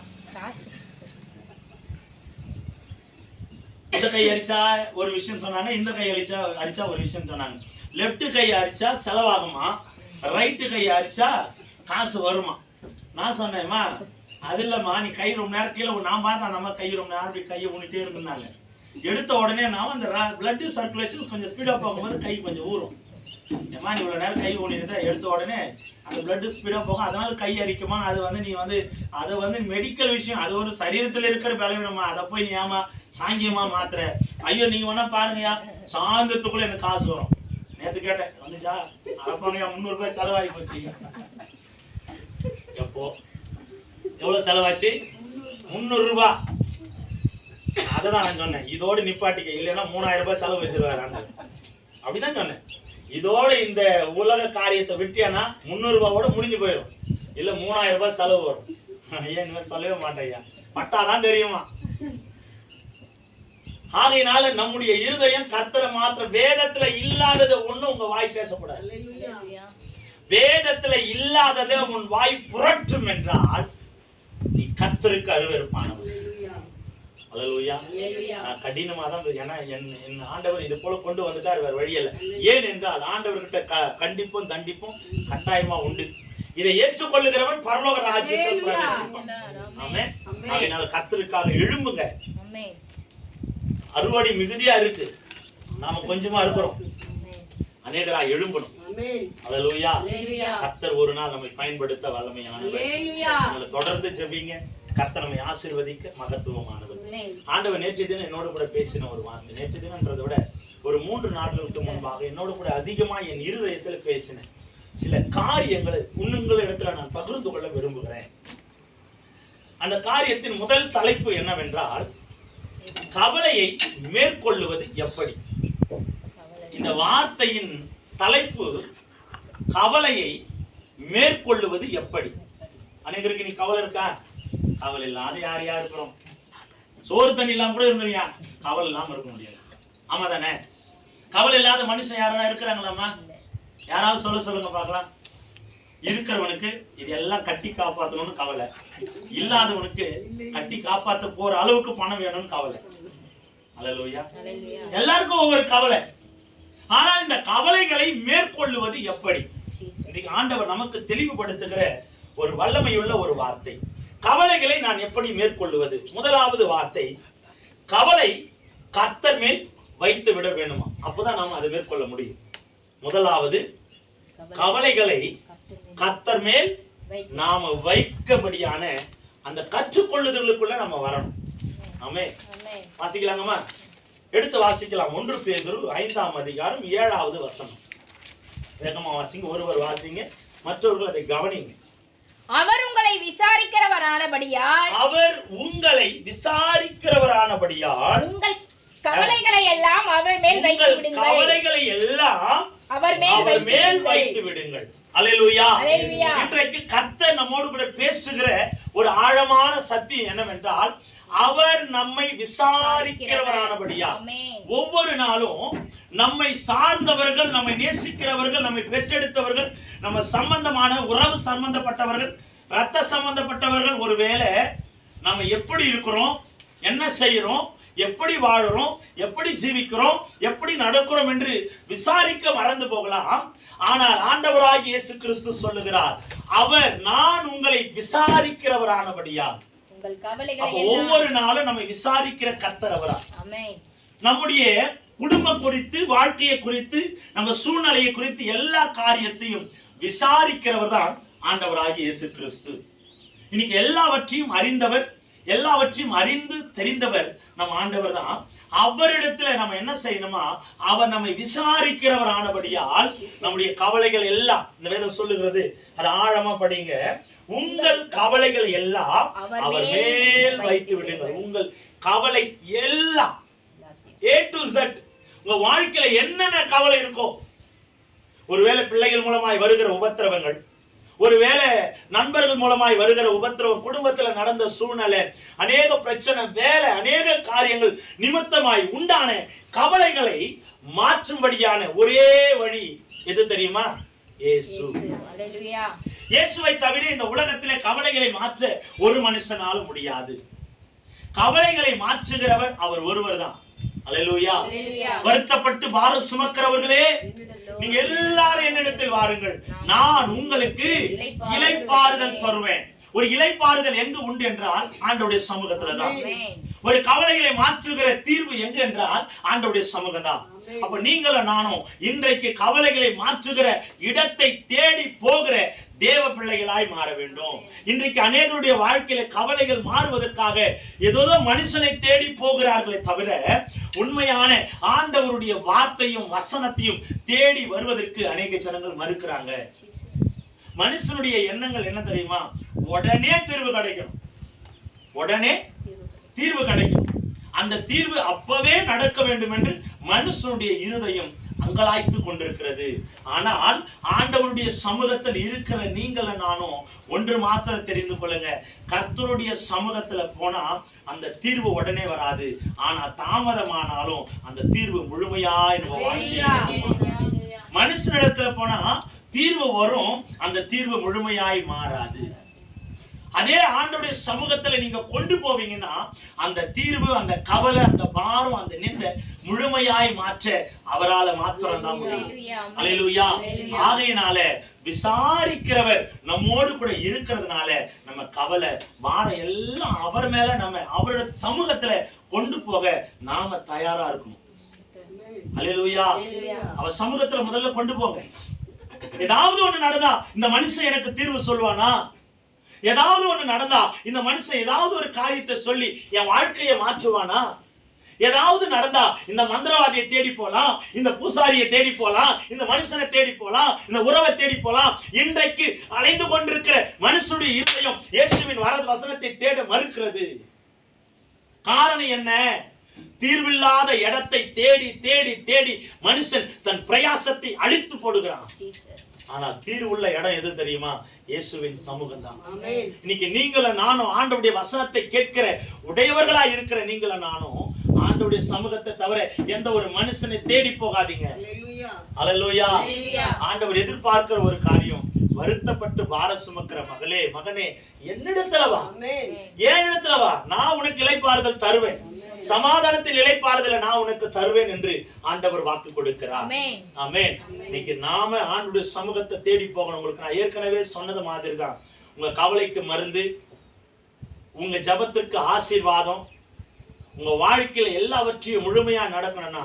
இந்த கை அடிச்சா ஒரு விஷயம் சொன்னாங்க, இந்த கை அடிச்சா ஒரு விஷயம் சொன்னாங்க. லெப்ட் கை அடிச்சா செலவாகுமா, ரைட்டு கை அடிச்சா காசு வருமா? நான் சொன்னேம்மா அது இல்லம்மா, நீ கை ரொம்ப நேரம் கீழே, நான் பார்த்தேன் அந்த அம்மா கை ரொம்ப நேரம் கையை ஊனிட்டே இருந்தாங்க. எடுத்த உடனே நான் அந்த பிளட் சர்க்குலேஷன் கொஞ்சம் ஸ்பீடா போகும்போது கை கொஞ்சம் ஊறும். ஏமா நீ இவ்வளவு நேரம் கை ஊனிருந்தா எடுத்த உடனே அந்த பிளட் ஸ்பீடா போகும், அதனால கை அரிக்குமா? அது வந்து நீ வந்து அதை வந்து மெடிக்கல் விஷயம், அது ஒரு சரீரத்துல இருக்கிற பலவீனமா, அதை போய் நீ ஏமா சாங்கியமா மாத்துற? ஐயோ நீங்க வேணா பாருங்கயா, சாயந்தரத்துக்குள்ள எனக்கு காசு வரும். நேத்து கேட்டேன், வந்துச்சா? அடப்பாங்கயா ₹300 செலவாகி போச்சு. எப்போ எவ்வளவு செலவாச்சு? ₹300. அதான் நான் சொன்னேன், இதோடு நிப்பாட்டிக்க, இல்லைன்னா ₹3000 செலவு வச்சிருவாரு. அப்படிதான் சொன்னேன். இதோட இந்த உலக காரியத்தை விட்டியானா ₹300 முடிஞ்சு போயிடும். இல்ல ₹3000 செலவு வரும். ஐயா இந்த மாதிரி சொல்லவே மாட்டேயா, பட்டாதான் தெரியுமா? ஆகையினால நம்முடைய இருதயம் கர்த்தரை மாத்திரம், வேதத்துல இல்லாததை ஒண்ணு உங்க வாய் பேசக்கூடாது. வேதத்துல இல்லாததை உன் வாய் புரட்டும் என்றால் நீ கர்த்தருக்கு அருவருப்பானவன். அல்லேலூயா. கடினமா தான், ஏன்னா என் ஆண்டவர் இது போல கொண்டு வந்துட்டார், வேற வழி இல்ல. ஏன் என்றால் ஆண்டவர்கிட்ட கண்டிப்பும் தண்டிப்பும் கட்டாயமா உண்டு. இதை ஏற்றுக்கொள்ளுகிறவன் பரலோக ராஜ்யத்தில் பிரவேசிப்பான். ஆமென். அதனால கர்த்தருக்காக எழும்புங்க. அறுவடை மிகுதியா இருக்கு, நாம கொஞ்சமா இருக்கிறோம். அநேகரா எழும்பணும். அல்லேலூயா. கர்த்தர் ஒரு நாள் நம்மை பயன்படுத்த வல்லமையானவர். தொடர்ந்து ஜெபிங்க. கர்த்தர் நம்மை ஆசீர்வதிக்க மகத்துவமானவர். ஆண்டவர் நேற்றைய தினம் என்னோட கூட பேசின ஒரு வார்த்தை, நேற்றைய தினம்ன்றதை விட ஒரு 3 நாட்களுக்கு முன்பாக என்னோட கூட அதிகமா என் இருதயத்தில் பேசின சில காரியங்களை உங்கள் இடத்துல நான் பகிர்ந்து கொள்ள விரும்புகிறேன். அந்த காரியத்தின் முதல் தலைப்பு என்னவென்றால், கவலையை மேற்கொள்ளுவது எப்படி. இந்த வார்த்தையின் தலைப்பு கவலையை மேற்கொள்ளுவது எப்படி. அனைவருக்கு நீ கவலை இருக்கா? கவலை இல்லாத யார் யார் இருக்கிறோம்? சோறு தண்ணி இல்லாம கூட இருந்தீங்க, கவலை இல்லாம இருக்க முடியாது. ஆமா தானே? கவலை இல்லாத மனுஷன் யாரா இருக்கிறாங்களாமா? யாராவது சொல்லுங்க பார்க்கலாம். இருக்கிறவனுக்கு இதெல்லாம் கட்டி காப்பாற்றணும்னு கவலை, இல்லாதவனுக்கு கட்டி காப்பாற்ற போற அளவுக்கு பணம் வேணும்னு கவலை. அல்லேலூயா. எல்லாருக்கும் ஒவ்வொரு கவலை. ஆனால் இந்த கவலைகளை மேற்கொள்ளுவது எப்படி? இன்னைக்கு ஆண்டவர் நமக்கு தெளிவுபடுத்துகிற ஒரு வல்லமையுள்ள ஒரு வார்த்தை. கவலைகளை நான் எப்படி மேற்கொள்ளுவது? முதலாவது வார்த்தை, கவலை கர்த்தர் மேல் வைத்து விட வேணுமா? அப்பதான் நாம அதை மேற்கொள்ள முடியும். முதலாவது, கவலைகளை கர்த்தர் மேல் நாம வைக்கபடியான அந்த கற்றுக்கொள்ளுதலுக்குள்ள நம்ம வரணும். ஆமே. வாசிக்கலாங்கம்மா? எடுத்து வாசிக்கலாம். 1 பேதுரு 5ஆம் அதிகாரம் 7வது வசனம். வேகமா வாசிங்க. ஒருவர் வாசிங்க, மற்றவர்கள் அதை கவனிங்க. அவர் உங்களை விசாரிக்கிறவரானபடியால் உங்கள் கவலைகளை எல்லாம் அவர் மேல் வைத்து விடுங்கள். கவலைகளை எல்லாம் அவர் மேல் வைத்து விடுங்கள். அல்லேலூயா. இன்றைக்கு கர்த்தர் நம்மோடு கூட பேசுகிற ஒரு ஆழமான சத்தியம் என்னவென்றால், அவர் நம்மை விசாரிக்கிறவரானபடியால் ஒவ்வொரு நாளும் நம்மை சார்ந்தவர்கள், நம்மை நேசிக்கிறவர்கள், நம்மை பெற்றெடுத்தவர்கள், நம்ம சம்பந்தமான உறவு சம்பந்தப்பட்டவர்கள், ரத்த சம்பந்தப்பட்டவர்கள், ஒருவேளை நம்ம எப்படி இருக்கிறோம், என்ன செய்யறோம், எப்படி வாழுறோம், எப்படி ஜீவிக்கிறோம், எப்படி நடக்கிறோம் என்று விசாரிக்க மறந்து போகலாம். ஆனால் ஆண்டவராகிய இயேசு கிறிஸ்து சொல்லுகிறார், அவர் நான் உங்களை விசாரிக்கிறவரானபடியால். ஒவ்வொரு நாளும் நம்மை விசாரிக்கிற கர்த்தர் அவரா. நம்முடைய குடும்பம் குறித்து, வாழ்க்கையை குறித்து, நம்ம சூழ்நிலையை குறித்து எல்லா காரியத்தையும் விசாரிக்கிறவர் தான் ஆண்டவராகிய இயேசு கிறிஸ்து. இன்னைக்கு எல்லாவற்றையும் அறிந்தவர், எல்லாவற்றையும் அறிந்து தெரிந்தவர் நம் ஆண்டவர் தான். அவரிடத்துல நம்ம என்ன செய்யணுமா, அவர் நம்மை விசாரிக்கிறவர் ஆனபடியால் நம்முடைய கவலைகள் எல்லாம், இந்த வேதம் சொல்லுகிறது, அது ஆழமா படிங்க, உங்கள் கவலைகள் எல்லாம் அவர் மேல் வைத்து விடுங்கள். உங்கள் கவலை எல்லாம் A to Z, உங்க வாழ்க்கையில என்னென்ன கவலை இருக்கோ, ஒருவேளை பிள்ளைகள் மூலமாய் வருகிற உபத்திரவங்கள், ஒருவேளை நண்பர்கள் மூலமாய் வருகிற உபத்திரவம், குடும்பத்துல நடந்த சூழ்நிலை, அநேக பிரச்சனை, வேலை, அநேக காரியங்கள் நிமித்தமாய் உண்டான கவலைகளை மாற்றும்படியான ஒரே வழி எது தெரியுமா? இயேசு. இயேசுவை தவிர இந்த உலகத்திலே கவலைகளை மாற்ற ஒரு மனுஷனாலும் முடியாது. கவலைகளை மாற்றுகிறவர் அவர் ஒருவர் தான். அல்லேலூயா. வருத்தப்பட்டு பாரம் சுமக்கிறவர்களே, நீங்க எல்லாரும் என்னிடத்தில் வாருங்கள், நான் உங்களுக்கு இளைப்பாறுதல் தருவேன். ஒரு இளைப்பாறுதல் எங்கு உண்டு என்றால் ஆண்டவருடைய சமூகத்துல தான். ஒரு கவலைகளை மாற்றுகிற தீர்வு எங்க என்றால் ஆண்டவருடைய சமூகம் தான். அப்ப நீங்களும் நானும் இன்றைக்கு கவலைகளை மாற்றுகிற இடத்தை தேடி போகிற தேவ பிள்ளைகளாய் மாற வேண்டும். இன்றைக்கு அநேகருடைய வாழ்க்கையில கவலைகள் மாறுவதற்காக ஏதோ மனுஷனை தேடி போகிறார்களே தவிர, உண்மையான ஆண்டவருடைய வார்த்தையும் வசனத்தையும் தேடி வருவதற்கு அநேக ஜனங்கள் மறுக்கிறாங்க. மனுஷனுடைய எண்ணங்கள் என்ன தெரியுமா? உடனே தீர்வு கிடைக்கும், உடனே தீர்வு கிடைக்கும், அந்த தீர்வு அப்பவே நடக்க வேண்டும் என்று மனுஷனுடைய இருதயம் அங்கலாய்த்து கொண்டிருக்கிறது. ஆனால் ஆண்டவருடைய சமூகத்தில் இருக்கிற நீங்களும் நானும் ஒன்று மாத்திரம் தெரிந்து கொள்ளுங்க, கர்த்தருடைய சமூகத்துல போனா அந்த தீர்வு உடனே வராது. ஆனா தாமதமானாலும் அந்த தீர்வு முழுமையாய் நம்ம வாழ்க்கையில, மனுஷனிடத்துல போனா தீர்வு வரும், அந்த தீர்வு முழுமையாய் மாறாது. அதே ஆண்டவருடைய சமூகத்துல நீங்க கொண்டு போவீங்கன்னா அந்த தீர்வு, அந்த கவலை, அந்த பாரம், அந்த நிந்தை முழுமையாய் மாற்ற அவரால மாத்திரம் தான் முடியும். அல்லேலூயா. ஆகையினால விசாரிக்கிறவர் நம்மோடு கூட இருக்கிறதுனால நம்ம கவலை பாரம் எல்லாம் அவர் மேல, நம்ம அவருடைய சமூகத்துல கொண்டு போக நாம தயாரா இருக்கணும். அல்லேலூயா. அவர் சமூகத்துல முதல்ல கொண்டு போங்க. ஏதாவது ஒண்ணு நடந்தா இந்த மனுஷன் எனக்கு தீர்வு சொல்வானா, ஏதாவது ஒண்ணு நடந்தா இந்த மனுஷன் ஏதாவது ஒரு காரியத்தை சொல்லி என் வாழ்க்கையை மாற்றுவானா? ஏதாவது நடந்தா இந்த மந்திரவாதியை தேடி போலாம், இந்த பூசாரியை தேடி போலாம், இந்த மனுஷனை தேடி போலாம், இந்த உறவை தேடி போலாம். இன்றைக்கு அலைந்து கொண்டிருக்கிற மனுஷனுடைய இருதயம் இயேசுவின் வசனத்தை தேட மறுக்கிறது. காரணம் என்ன? தீர்வில்லாத இடத்தை தேடி தேடி தேடி மனுஷன் தன் பிரயாசத்தை அழித்து போடுகிறான். ஆனால் தீர்வுள்ள இடம் எது தெரியுமா? இயேசுவின் சமூகம் தான். இன்னைக்கு நீங்களும் நானும் ஆண்டவருடைய வசனத்தை கேட்கிற உடையவர்களா இருக்கிற நீங்களும் நானும் ஆண்டவருடைய சமூகத்தை தவிர எந்த ஒரு மனுஷனை தேடி போகாதீங்க. அல்லேலூயா. ஆண்டவர் எதிர்பார்க்கிற ஒரு காரியம், வருத்தப்பட்டு பார சுமக்கிற மகளே மகனே என்னிடத்துல வா, ஏன் இடத்துல வா, நான் உனக்கு இளைப்பாறுதல் தருவேன், சமாதானத்தில் இளைப்பாறுதலை நான் உனக்கு தருவேன் என்று ஆண்டவர் வாக்கு கொடுக்கிறார். ஆமென். இன்னைக்கு நாம ஆண்டவருடைய சமூகத்தை தேடி போகணும். உங்களுக்கு நான் ஏற்கனவே சொன்னது மாதிரி தான், உங்க கவலைக்கு மருந்து, உங்க ஜபத்திற்கு ஆசீர்வாதம், உங்க வாழ்க்கையில எல்லாவற்றையும் முழுமையா நடக்கணும்னா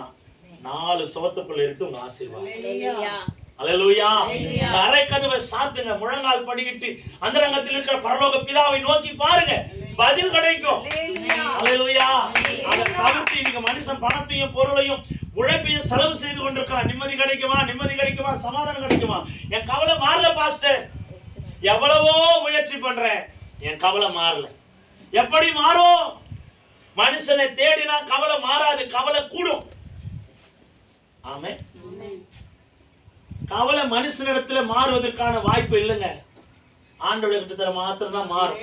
4 சுவத்துக்குள்ள இருக்கு உங்க ஆசீர்வாதம். அல்லேலூயா. அறை கதவை சாத்துங்க, முழங்கால் படிக்கிட்டு அந்தரங்கத்தில் இருக்கிற பரலோக பிதாவை நோக்கி பாருங்க, பதில் கிடைக்கும். அல்லேலூயா. அதை தவிர்த்து இன்னைக்கு மனுஷன் பணத்தையும் பொருளையும் உழைப்பையும் செலவு செய்து கொண்டிருக்கிறான். நிம்மதி கிடைக்குமா, நிம்மதி கிடைக்குமா, சமாதானம் கிடைக்குமா? என் கவலை மாறல பாஸ்டர், எவ்வளவோ முயற்சி பண்றேன், என் கவலை மாறல. எப்படி மாறும்? மனுஷனை தேடினா கவலை மாறாது, கவலை கூடும். ஆமென். கவலை மனுஷனிடத்துல மாறுவதற்கான வாய்ப்பு இல்லைங்க. ஆண்டவருடைய கிட்டத்தட்ட மாத்திரம் தான் மாறும்.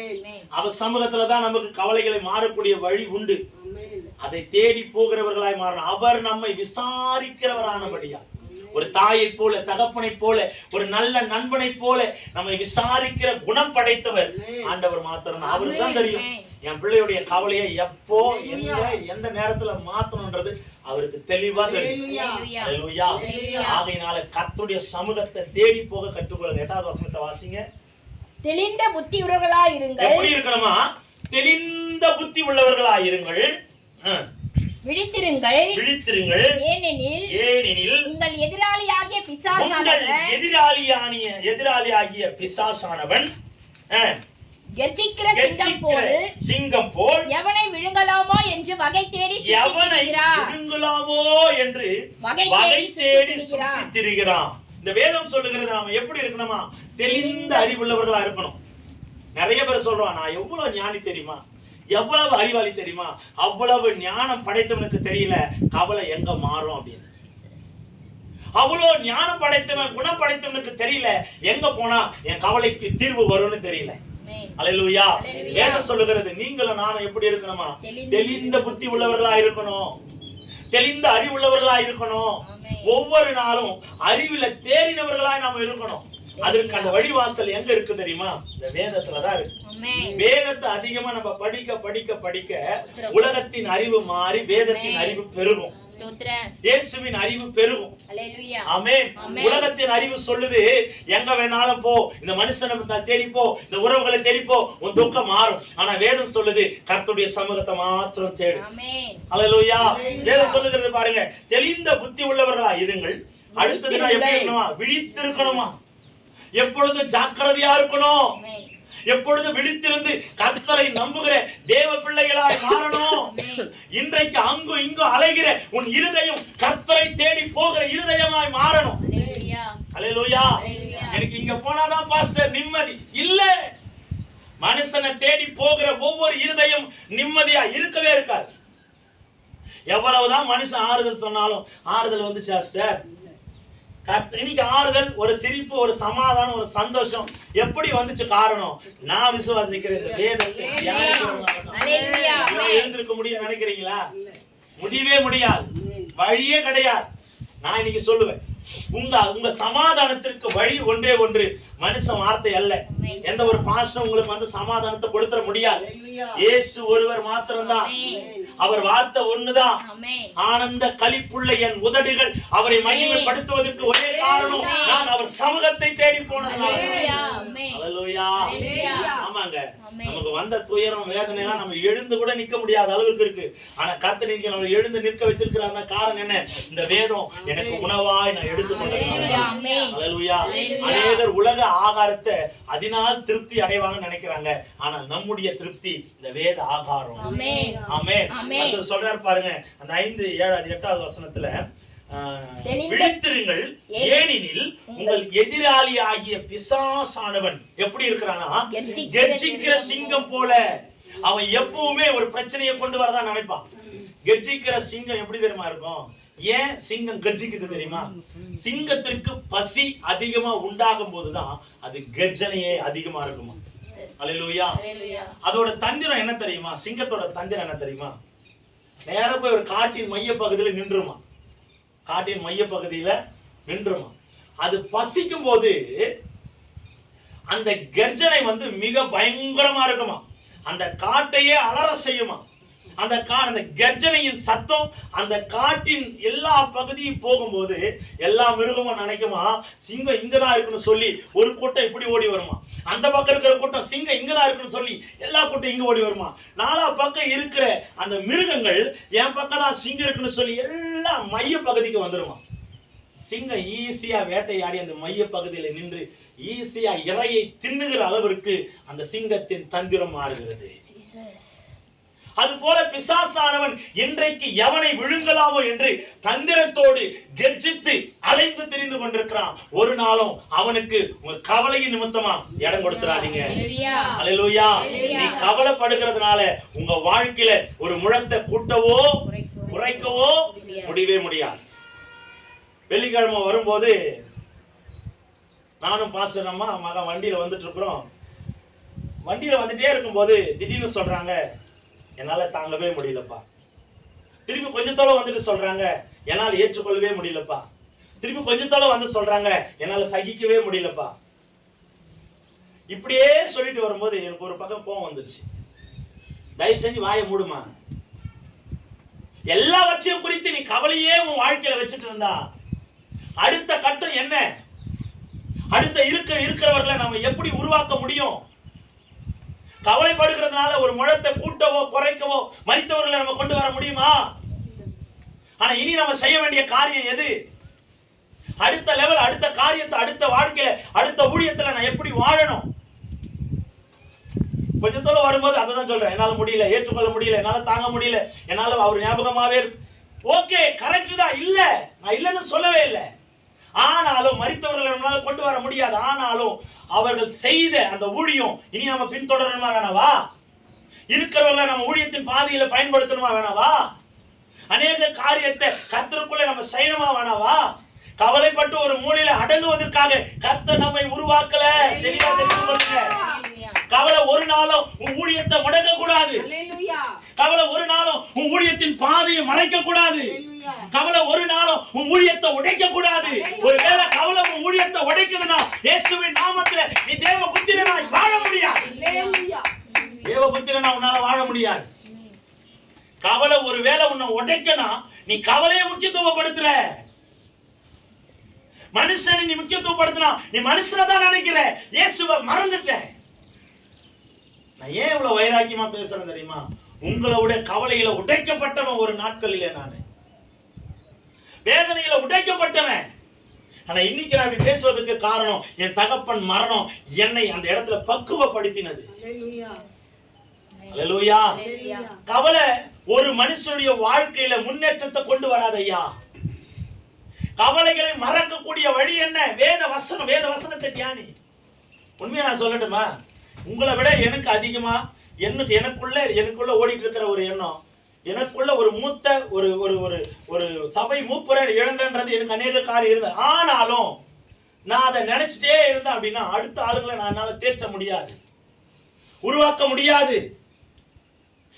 அவர் சமூகத்துலதான் நமக்கு கவலைகளை மாறக்கூடிய வழி உண்டு. அதை தேடி போகிறவர்களாய் மாறணும். அவர் நம்மை விசாரிக்கிறவரானபடியா, ஒரு தாயை போல, தகப்பனை போல, ஒரு நல்ல நண்பனை போல நம்மை விசாரிக்கிற குணம் படைத்தவர் ஆண்டவர் மாத்திரம் தான். அவருக்கு தான் தெரியும் என் பிள்ளையுடைய கவலையை எப்போ எந்த நேரத்துல மாத்தணும்ன்றது அவருக்கு தெளிவா தெரியும். ஆகையினால கர்த்தருடைய சமூகத்தை தேடி போக கற்றுக்கொள்ளுங்க. 8வது வசனத்தை வாசிங்க. தெளிந்த புத்தி உள்ளவர்களாய் இருங்கள். எப்படி இருக்கணுமா? தெளிந்த புத்தி உள்ளவர்களாய் இருங்கள். விழித்திருங்கள். விழித்திருங்கள். ஏனெனில் உங்கள் எதிராளியாகிய பிசாசானவன் கர்ஜிக்கிற சிங்கம் போல் எவனை விழுங்கலாமோ என்று வகை தேடி சுற்றித் திரிகிறான். இந்த வேதம் சொல்லுகிறது நாம எப்படி இருக்கணுமா? தெளிந்த அறிவுள்ளவர்களா இருக்கணும். நிறைய பேர் சொல்றான், நான் எவ்வளவு ஞானி தெரியுமா, எவ்வளவு அறிவாளி தெரியுமா, அவ்வளவு ஞானம் படைத்தவனுக்கு தெரியல கவலை எங்க மாறும் அப்படின்னு. அவ்வளவு ஞானம் படைத்தவன், குணம் படைத்தவனுக்கு தெரியல எங்க போனா என் கவலைக்கு தீர்வு வரும்னு தெரியல. அல்லேலூயா. வேதம் சொல்லுகிறது நீங்களும் நானும் எப்படி இருக்கணுமா? தெளிந்த புத்தி உள்ளவர்களா இருக்கணும், தெளிந்த அறிவுள்ளவர்களா இருக்கணும். ஒவ்வொரு நாளும் அறிவில தேறினவர்களாய் நாம இருக்கணும். அதற்கு அந்த வழிவாசல் எங்க இருக்கு தெரியுமா? இந்த வேதத்துலதான் இருக்கு. வேதத்தை அதிகமா நம்ம படிக்க படிக்க படிக்க உலகத்தின் அறிவு மாறி வேதத்தின் அறிவு பெருகும், இயேசுவின் அறிவு பெருகும். ஆமென். உலகத்தின் அறிவு சொல்லுது எங்க வேணாலும் போ, இந்த மனுஷனை தேடி போ, இந்த உறவுகளை தேடி போ, உன் துக்கம் மாறும். ஆனா வேதம் சொல்லுது கர்த்தருடைய சமூகத்தை மாத்திரம் தேடு. அல்லேலூயா. வேதம் சொல்லுகிறது பாருங்க, தெளிந்த புத்தி உள்ளவர்களா இருங்கள். அடுத்ததுனா எப்படி இருக்கணுமா? விழித்திருக்கணுமா? எப்பொழுது ஜாக்கிரதையா இருக்கணும், எப்பொழுது விழித்திருந்து கர்த்தரை நம்புகிற தேவ பிள்ளைகளாய் மாறணும். இன்றைக்கு அங்கும் இங்கும் அலைகிற உன் இருதயம் கர்த்தரை தேடி போகிற இருதயமாய் மாறணும். அல்லேலூயா. எனக்கு இங்க போனாதான் பாஸ்டர் நிம்மதி இல்ல. மனுஷனை தேடி போகிற ஒவ்வொரு இருதயம் நிம்மதியா இருக்கவே இருக்காது. எவ்வளவுதான் மனுஷன் ஆறுதல் சொன்னாலும் ஆறுதல் வந்து சாஸ்டர் இன்னைக்கு ஆறுதல், ஒரு சிரிப்பு, ஒரு சமாதானம், ஒரு சந்தோஷம் எப்படி வந்துச்சு? காரணம் நான் விசுவாசிக்கிற இந்த வேதத்தை எழுந்திருக்க முடியும் நினைக்கிறீங்களா? முடியவே முடியாது, வழியே கிடையாது. நான் இன்னைக்கு சொல்லுவேன், உங்க சமாதானத்திற்கு வழி ஒன்றே ஒன்று, மனுஷ வார்த்தை அல்ல. எந்த ஒரு பாஸ்டரும் உங்களுக்கு வந்து சமாதானத்தை கொடுத்துட முடியாது. இயேசு ஒருவர் மாத்திரம்தான். அவர் வார்த்தை ஒண்ணுதான். ஆனந்த களிப்புள்ள என் உதடுகள் அவரை மகிமைப்படுத்துவதற்கு ஒரே காரணம் நான் அவர் சமூகத்தை தேடி போனேன். ஆமாங்க, நமக்கு வந்த துயரம் வேதனை எல்லாம் நம்ம எழுந்து கூட நிக்க முடியாத அளவுக்கு இருக்கு. ஆனா கர்த்தர் நீங்க நம்ம எழுந்து நிற்க வச்சிருக்கிறாருன்னா காரணம் என்ன? இந்த வேதம் எனக்கு உணவாய் நான் எடுத்துக்கொண்டேன். அல்லேலூயா. அநேகர் உலக ஆகாரத்தை அதனால் திருப்தி அடைவாங்கன்னு நினைக்கிறாங்க. ஆனால் நம்முடைய திருப்தி இந்த வேத ஆகாரம். ஆமென். சொல்றாரு பாருங்க, அந்த 5, 7, 8வது வசனத்துல, விழித்திருங்கள், ஏனெனில் உங்கள் எதிராளி ஆகிய பிசாசானவன் எப்படி இருக்கிறானா, கெர்ச்சிக்கிற சிங்கம் போல. அவன் எப்பவுமே ஒரு பிரச்சனையை கொண்டு வரதான் நினைப்பான். கெர்ச்சிக்கிற சிங்கம் எப்படி தெரியுமா இருக்கும்? ஏன் சிங்கம் கெர்ச்சிக்குது தெரியுமா? சிங்கத்திற்கு பசி அதிகமா உண்டாகும் போதுதான் அது கெர்ஜனையே அதிகமா இருக்குமா. அல்லேலூயா. அதோட தந்திரம் என்ன தெரியுமா? சிங்கத்தோட தந்திரம் என்ன தெரியுமா? நேரா போய் ஒரு காட்டின் மைய பகுதியில் நின்றுமா. காட்டின் மைய பகுதியில நின்றுமா. அது பசிக்கும் போது அந்த கர்ஜனை வந்து மிக பயங்கரமா இருக்குமா. அந்த காட்டையே அலற செய்யுமா. அந்த கர்ஜனையின் சத்தம் அந்த காட்டின் எல்லா பகுதியும் போகும்போது எல்லா மிருகமும் நினைக்குமா சிங்கம் இங்கதான் இருக்குன்னு சொல்லி ஒரு கூட்டம் இப்படி ஓடி வருமா. அந்த பக்கம் இருக்கிற கூட்டம் சிங்கம் இங்கதான் இருக்குன்னு சொல்லி எல்லா கூட்டம் இங்க ஓடி வருமா. 4 பக்கம் இருக்கிற அந்த மிருகங்கள் என் பக்கம் தான் சிங்கம் இருக்குன்னு சொல்லி எல்லாம் மைய பகுதிக்கு வந்துருமா. சிங்கம் ஈஸியா வேட்டையாடி அந்த மைய பகுதியில நின்று ஈஸியா இறையை தின்னுகிற அளவிற்கு அந்த சிங்கத்தின் தந்திரம் மாறுகிறது. அது போல பிசாசானவன் இன்றைக்கு எவனை விழுங்கலாமோ என்று தந்திரத்தோடு கெர்ச்சித்து அலைந்து திரிந்து கொண்டிருக்கிறான். ஒரு நாளும் அவனுக்கு உங்க கவலையின் நிமித்தமா இடம் கொடுத்துறாதீங்க. அல்லேலூயா. நீ கவலைப்படுகிறதுனால உங்க வாழ்க்கையில ஒரு முழத்தை கூட்டவோ குறைக்கவோ முடியவே முடியாது. வெள்ளிக்கிழமை வரும்போது நானும் பாஸ்டர் அம்மா மகன் வண்டியில வந்துட்டு இருக்கிறோம். வண்டியில வந்துட்டே இருக்கும்போது திடீர்னு சொல்றாங்க, என்னால தாங்கவே முடியலப்பா. திருப்பி கொஞ்சத்தோட வந்துட்டு சொல்றாங்க, என்னால் ஏற்றுக்கொள்ளவே முடியலப்பா. திருப்பி கொஞ்சத்தோட வந்து சொல்றாங்க, என்னால சகிக்கவே முடியலப்பா. இப்படியே சொல்லிட்டு வரும்போது எனக்கு ஒரு பக்கம் கோவம் வந்துருச்சு. தயவு செஞ்சு வாயை மூடுமா. எல்லாவற்றையும் குறித்து நீ கவலையே உன் வாழ்க்கையில வச்சுட்டு இருந்தா அடுத்த கட்டம் என்ன? அடுத்த இருக்கிறவர்களை நம்ம எப்படி உருவாக்க முடியும்? கவலைப்படுகிறதுனால ஒரு முழத்தை கூட்டவோ குறைக்கவோ மரித்தவர்களை நம்ம கொண்டு வர முடியுமா? ஆனா இனி நம்ம செய்ய வேண்டிய காரியம் எது? அடுத்த லெவல், அடுத்த காரியத்தை, அடுத்த வாழ்க்கையில, அடுத்த ஊழியத்துல நான் எப்படி வாழணும்? கொஞ்சத்தோட வரும்போது அதை தான் சொல்றேன். என்னால முடியல, ஏற்றுக்கொள்ள முடியல, என்னால தாங்க முடியல, என்னால அவர் ஞாபகமாவே. ஓகே, கரெக்ட் தான். இல்ல, நான் இல்லைன்னு சொல்லவே இல்லை. ஆனாலும் மரித்தவர்களை நம்மளால கொண்டு வர முடியாது. ஆனாலும் அவர்கள் செய்த அந்த ஊழியம் இனி நம்ம பின்தொடரணுமா வேணாவா? இருக்கிறவர்களை நம்ம ஊழியத்தின் பாதையில பயன்படுத்தணுமா வேணாவா? அநேக காரியத்தை கர்த்தருக்குள்ள நம்ம செய்யணுமா வேணாவா? கவலைப்பட்டு ஒரு மூலையில அடங்குவதற்காக கர்த்தர் நம்மை உருவாக்கல. தெளிவா தெரிந்து கொள்ளுங்க. கவலை ஒரு நாளும் உன் ஊழியத்தை முடக்க கூடாது. கவலை ஒரு நாளும் உன் ஊழியத்தின் பாதையை மறைக்க கூடாது. கவலை ஒரு நாளும் உன் ஊழியத்தை உடைக்க கூடாது. ஒருவேளை கவலை உன் ஊழியத்தை உடைக்குதுன்னா இயேசுவின் நாமத்துல நீ தேவ புத்திரனாய் வாழ முடியாது. தேவ புத்திரனா உன்னால வாழ முடியாது. கவலை ஒருவேளை உன்னை உடைக்கணும், நீ கவலையை முக்கியத்துவப்படுத்துற. மனுஷனை நீ முக்கியத்துவப்படுத்தினா நீ மனுஷனை தான் நினைக்கிற, இயேசுவை மறந்துட்ட. நான் ஏன் இவ்வளவு வைராக்கியமா பேசுறேன் தெரியுமா? உங்களோட கவலையில உடைக்கப்பட்டவன் ஒரு நாட்களிலே, நான் வேதனையில உடைக்கப்பட்டவன். ஆனா இன்னைக்கு நான் இப்படி பேசுவதற்கு காரணம் என் தகப்பன் மரணம் என்னை அந்த இடத்துல பக்குவப்படுத்தினது. அல்லேலூயா. கவலை ஒரு மனுஷனுடைய வாழ்க்கையில முன்னேற்றத்தை கொண்டு வராது ஐயா. கவலைகளை மறக்கக்கூடிய வழி என்ன? வேத வசனம். வேத வசனத்தை தியானி. உண்மையா நான் சொல்லட்டுமா? உங்களை விட எனக்கு அதிகமா எனக்குள்ள ஓடிட்டு இருக்கிற ஒரு எண்ணம், எனக்குள்ள ஒரு மூத்த ஒரு ஒரு ஒரு ஒரு சபை மூப்பரை இழந்தன்றது எனக்கு அநேக காரியம் இருந்தது. ஆனாலும் நான் அதை நினைச்சிட்டே இருந்தேன் அப்படின்னா அடுத்த ஆளுங்களை என்னால தேற்ற முடியாது, உருவாக்க முடியாது.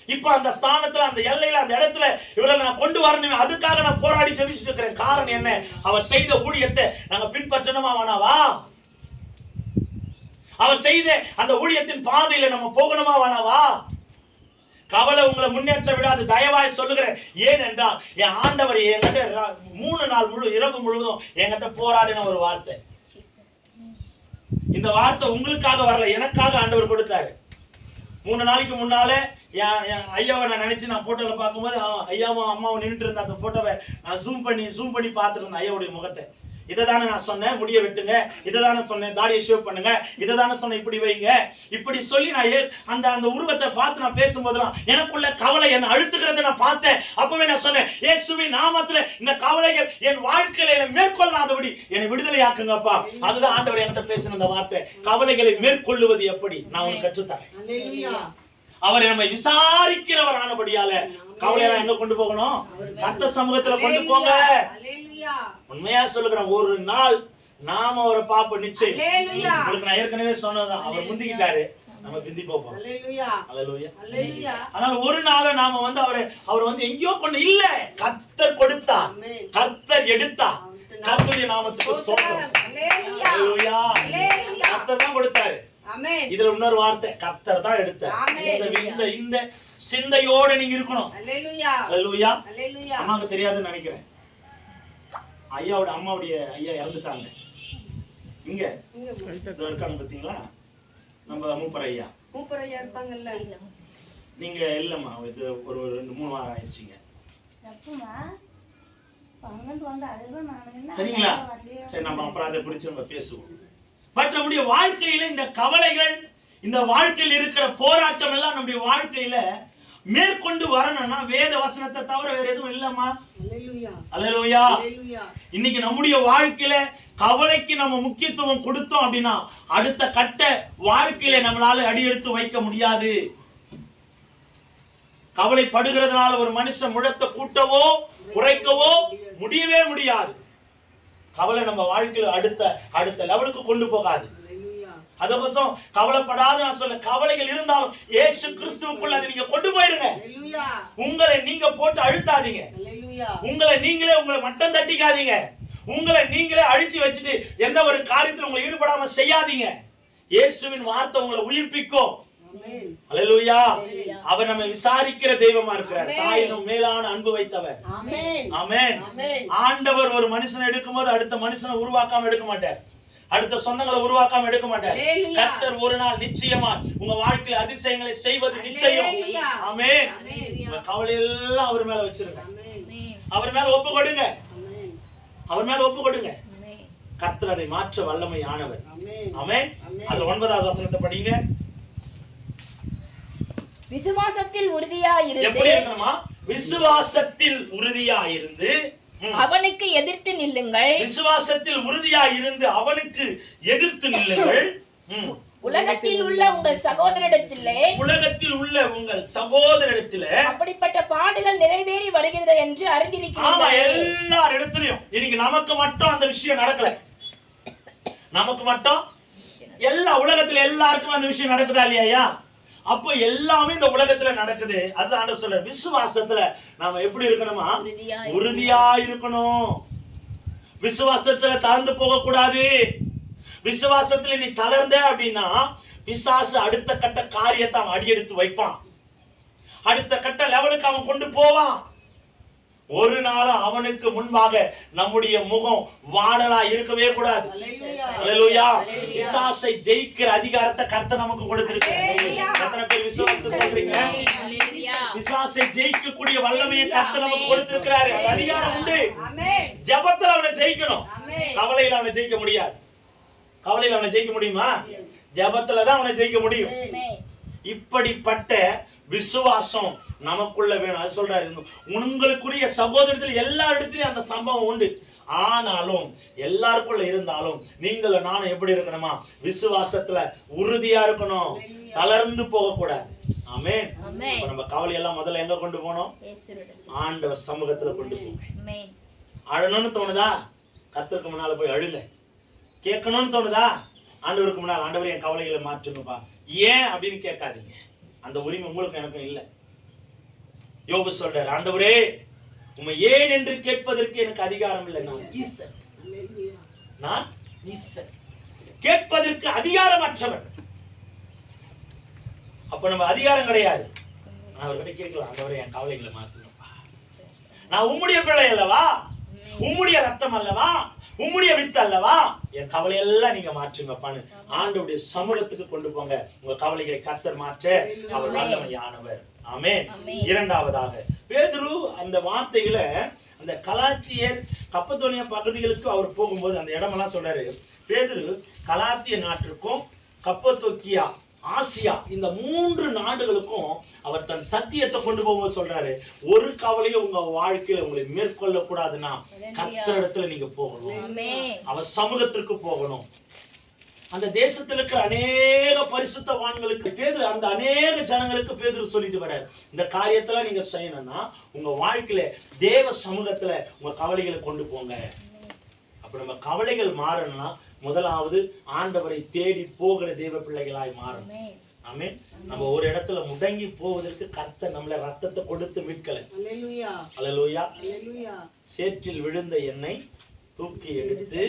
இப்ப அந்த ஸ்தானத்துல, அந்த எல்லையில, அந்த இடத்துல இவரை நான் கொண்டு வரணுமே, அதுக்காக நான் போராடி ஜெபிச்சுட்டு இருக்கிறேன். காரணம் என்ன? அவர் செய்த ஊழியத்தை நாங்க பின்பற்றணுமா வேணாவா? அவர் செய்த அந்த ஊழியத்தின் பாதையில நம்ம போகணுமா வேணாவா? கவலை உங்களை முன்னேற்ற விடாது. தயவாய் சொல்லுகிறேன். ஏனென்றால் என் ஆண்டவர் என்கிட்ட 3 நாள் இரவு முழுவதும் என்கிட்ட போராடின ஒரு வார்த்தை. இந்த வார்த்தை உங்களுக்காக வரல, எனக்காக ஆண்டவர் கொடுத்தாரு. 3 நாளைக்கு முன்னால என் ஐயாவை நான் நினைச்சு நான் போட்டோல பார்க்கும்போது ஐயாவும் அம்மாவும் நின்றுட்டு இருந்த அந்த போட்டோவை நான் ஜூம் பண்ணி பார்த்துட்டு இருந்தேன் ஐயாவுடைய முகத்தை. இதை தானே நான் சொன்னேன், முடிய வெட்டுங்க, இதை தானே சொன்னேன், தாடியை ஷேவ் பண்ணுங்க, இதை தானே சொன்னேன், இப்படி வைங்க, இப்படி சொல்லி நான் அந்த உருவத்தை பார்த்து நான் பேசும்போதெல்லாம் எனக்குள்ள கவலை என்னை அழுத்துக்கிறத நான் பார்த்தேன். அப்பவே நான் சொன்னேன், இயேசுவின் நாமத்துல இந்த கவலைகள் என் வாழ்க்கையில என்னை மேற்கொள்ளாதபடி என்னை விடுதலையாக்குங்கப்பா. அதுதான் ஆண்டவர் என்கிட்ட பேசின அந்த வார்த்தை. கவலைகளை மேற்கொள்ளுவது எப்படி நான் உனக்கு கற்றுத்தரேன். அவர் நம்மை விசாரிக்கிறவர் ஆனபடியால கவலையெல்லாம் எங்க கொண்டு போகணும்? கர்த்தர் சமூகத்துல கொண்டு போங்க. உண்மையா சொல்லுகிறேன், ஒரு நாள் நாம அவரை பாப்போம் நிச்சயம். உங்களுக்கு நான் ஏற்கனவே சொன்னதுதான், அவர் முந்திக்கிட்டாரு, நம்ம பிந்தி போப்போம். அதனால ஒரு நாள் நாம வந்து அவர் வந்து எங்கேயோ கொண்டு இல்ல, கர்த்தர் கொடுத்தா, கர்த்தர் எடுத்தா. கர்த்தருடைய நாமத்துக்கு ஸ்தோத்திரம். அல்லேலூயா. கர்த்தர் தான் கொடுத்தாரு. இதுல இன்னொரு வார்த்தை, கர்த்தர் தான் எடுத்தார். இந்த சிந்தையோட நீங்க இருக்கணும். அல்லேலூயா. அம்மாவுக்கு தெரியாதுன்னு நினைக்கிறேன், அம்மாவுடைய ஐயா இறந்துட்டாங்க. இங்க இருக்காங்க பாத்தீங்களா, நம்ம மூப்பர் ஐயா இருப்பாங்கல்ல. நீங்க இல்லம்மா, இது ஒரு 2-3 வாரம் ஆயிடுச்சுங்க. சரிங்களா? சரி, நம்ம அப்புறம் அதை குறிச்சு நம்ம பேசுவோம். பட் நம்முடைய வாழ்க்கையில இந்த கவலைகள், இந்த வாழ்க்கையில் இருக்கிற போராட்டம் எல்லாம் நம்முடைய வாழ்க்கையில மேற்கொண்டு வரணும்னா வேத வசனத்தை தவிர வேற எதுவும் இல்லம்மா. அல்லேலூயா. இன்னைக்கு நம்முடைய வாழ்க்கையில கவலைக்கு நம்ம முக்கியத்துவம் கொடுத்தோம் அப்படின்னா அடுத்த கட்ட வாழ்க்கையில நம்மளால அடியெடுத்து வைக்க முடியாது. கவலைப்படுகிறதுனால ஒரு மனுஷன் முழத்தை கூட்டவோ குறைக்கவோ முடியவே முடியாது. கவலை நம்ம வாழ்க்கையில அடுத்த லெவலுக்கு கொண்டு போகாது. அதுக்கோசம் கவலைப்படாத நான் சொல்ல, கவலைகள் இருந்தாலும் இயேசு கிறிஸ்துவுக்குள்ள அதை நீங்க கொண்டு போயிருங்க. உங்களை நீங்க போட்டு அழுத்தாதீங்க, உங்களை நீங்களே உங்களை மட்டம் தட்டிக்காதீங்க, உங்களை நீங்களே அழுத்தி வச்சுட்டு எந்த ஒரு காரியத்தில் உங்களை ஈடுபடாம செய்யாதீங்க. இயேசுவின் வார்த்தை உங்களை உயிர்ப்பிக்கும். அல்லேலூயா. அவர் நம்ம விசாரிக்கிற தெய்வமா இருக்கிறார். தாயினும் மேலான அன்பு வைத்தவர். ஆமென். ஆண்டவர் ஒரு மனுஷனை எடுக்கும்போது அடுத்த மனுஷனை உருவாக்காம எடுக்க மாட்டார், அடுத்த சொந்தங்களை உருவாக்காம எடுக்க மாட்டார். கர்த்தர் ஒரு நாள் நிச்சயமா உங்க வாழ்க்கையில அதிசயங்களை செய்வது நிச்சயம். ஆமென். உங்க கவலை எல்லாம் அவர் மேல வச்சிருங்க, அவர் மேல ஒப்பு கொடுங்க, அவர் மேல ஒப்பு கொடுங்க. கர்த்தர் அதை மாற்ற வல்லமை ஆனவர். ஆமென். அதுல 9வது வசனத்தை படிங்க. விசுவாசத்தில் உறுதியாயிருந்து, எப்படி இருக்கணுமா? விசுவாசத்தில் உறுதியாயிருந்து அவனுக்கு எதிர்த்து நில்லுங்கள். விசுவாசத்தில் உறுதியாயிருந்து அவனுக்கு எதிர்த்து நில்லுங்கள். உலகத்தில் உள்ள உங்கள் சகோதரரிடத்திலே, உலகத்தில் உள்ள உங்கள் சகோதரரிடத்திலே அப்படிப்பட்ட பாடுகள் நிறைவேறி வருகிறது என்று அறிந்திருக்கிறீர்கள். ஆமா, எல்லார் இடத்திலும். இன்னைக்கு நமக்கு மட்டும் அந்த விஷயம் நடக்கல, நமக்கு மட்டும் எல்லா உலகத்துல எல்லாருக்கும் அந்த விஷயம் நடக்குதா இல்லையா? அப்போ எல்லாமே இந்த உலகத்துல நடக்குது. அது ஆண்டவர் சொல்ற, விசுவாசத்துல நாம எப்படி இருக்கணுமா? உறுதியா இருக்கணும். விசுவாசத்துல தளர்ந்து போக கூடாது. விசுவாசத்துல நீ தளர்ந்த அப்படின்னா பிசாசு அடுத்த கட்ட காரியத்தை அவன் அடியெடுத்து வைப்பான், அடுத்த கட்ட லெவலுக்கு அவன் கொண்டு போவான். ஒரு நாளும் அவனுக்கு முன்பாக நம்முடைய முகம் வாடலா இருக்கவே கூடாது. அல்லேலூயா. பிசாசை ஜெயிக்கிற அதிகாரத்தை கர்த்தர் நமக்கு கொடுத்திருக்கிறார். எத்தனை பேர் விசுவாசத்தை சொல்றீங்க? பிசாசை ஜெயிக்கக்கூடிய வல்லமையை கர்த்தர் நமக்கு கொடுத்திருக்கிறார். அந்த அதிகாரம் உண்டு. ஜெபத்துல அவனை ஜெயிக்கணும், கவலையில அவனை ஜெயிக்க முடியாது. கவலையில அவனை ஜெயிக்க முடியுமா? ஜெபத்துல தான் அவனை ஜெயிக்க முடியும். இப்படிப்பட்ட விசுவாசம் நமக்குள்ள வேணும். அது சொல்றாரு, உங்களுக்குரிய சகோதரத்தில் எல்லா இடத்துலயும் அந்த சம்பவம் உண்டு. ஆனாலும் எல்லாருக்குள்ள இருந்தாலும் நீங்களும் நானும் எப்படி இருக்கணுமா? விசுவாசத்துல உறுதியா இருக்கணும், தளர்ந்து போக கூடாது. ஆமென். நம்ம கவலை எல்லாம் முதல்ல எங்க கொண்டு போனோம்? ஆண்டவர் சமூகத்துல கொண்டு போங்க. அழணும்னு தோணுதா? கர்த்தருக்கு முன்னால போய் அழுங்க. கேட்கணும்னு தோணுதா? ஆண்டவருக்கு முன்னால், ஆண்டவர் என் கவலைகளை மாற்றுங்கப்பா, ஏன் அப்படின்னு கேட்காதீங்க. அந்த உரிமை உங்களுக்கு எனக்கும் இல்லை. யோபு சொல்றார், ஆண்டவரே உம்மை ஏன் என்று கேட்பதற்கு எனக்கு அதிகாரம் இல்லை. நான் ஈசன், கேட்பதற்கு அதிகாரமற்றவன். அப்ப நம்ம அதிகாரம் கிடையாது. அவர்கிட்ட கேட்கலாம், ஆண்டவரே என் கவலைகளை மாத்துங்கப்பா, நான் உம்முடைய பிள்ளை அல்லவா, உம்முடைய ரத்தம் அல்லவா, உம்முடைய வித்து அல்லவா, என் கவலையெல்லாம் நீங்க மாற்றுங்கப்பான்னு ஆண்டவருடைய சமூகத்துக்கு கொண்டு போங்க. உங்க கவலைகளை கர்த்தர் மாற்ற அவர் வல்லமையானவர். ஆமென். இரண்டாவதாக பேதுரு அந்த வார்த்தைகளை அந்த கலாத்தியர் கப்பத்தோனியா பகுதிகளுக்கு அவர் போகும்போது அந்த இடமெல்லாம் சொல்றாரு. பேதுரு கலாத்திய நாட்டிற்கும் கப்பத்தோக்கியா, ஆசியா, இந்த 3 நாடுகளுக்கும் அவர் தன் சத்தியத்தை கொண்டு போகும்போது சொல்றாரு, ஒரு கவலையும் உங்க வாழ்க்கையில உங்களை மேற்கொள்ள கூடாதுன்னா கர்த்தரிடத்துல நீங்க போகணும், அவர் சமூகத்திற்கு போகணும். அந்த தேசத்துல இருக்கிற அநேக பரிசுத்தவான்களுக்கு பேதுரு, அந்த அநேக ஜனங்களுக்கு பேதுரு சொல்லிட்டு வர்றாரு, இந்த காரியத்துல நீங்க செய்யணும்னா உங்க வாழ்க்கையில தேவ சமூகத்துல உங்க கவலைகளை கொண்டு போங்க. அப்ப நம்ம கவலைகள் மாறணும்னா முதலாவது ஆண்டவரை தேடி போகிற தேவ பிள்ளைகளாய் மாறணும். ஆமென். நம்ம ஒரு இடத்துல முடங்கி போவதற்கு கர்த்தர் நம்மள ரத்தத்தை கொடுத்து மீட்கல. அல்லேலூயா, அல்லேலூயா, அல்லேலூயா. சேற்றில் விழுந்த எண்ணெய் தூக்கி எடுத்து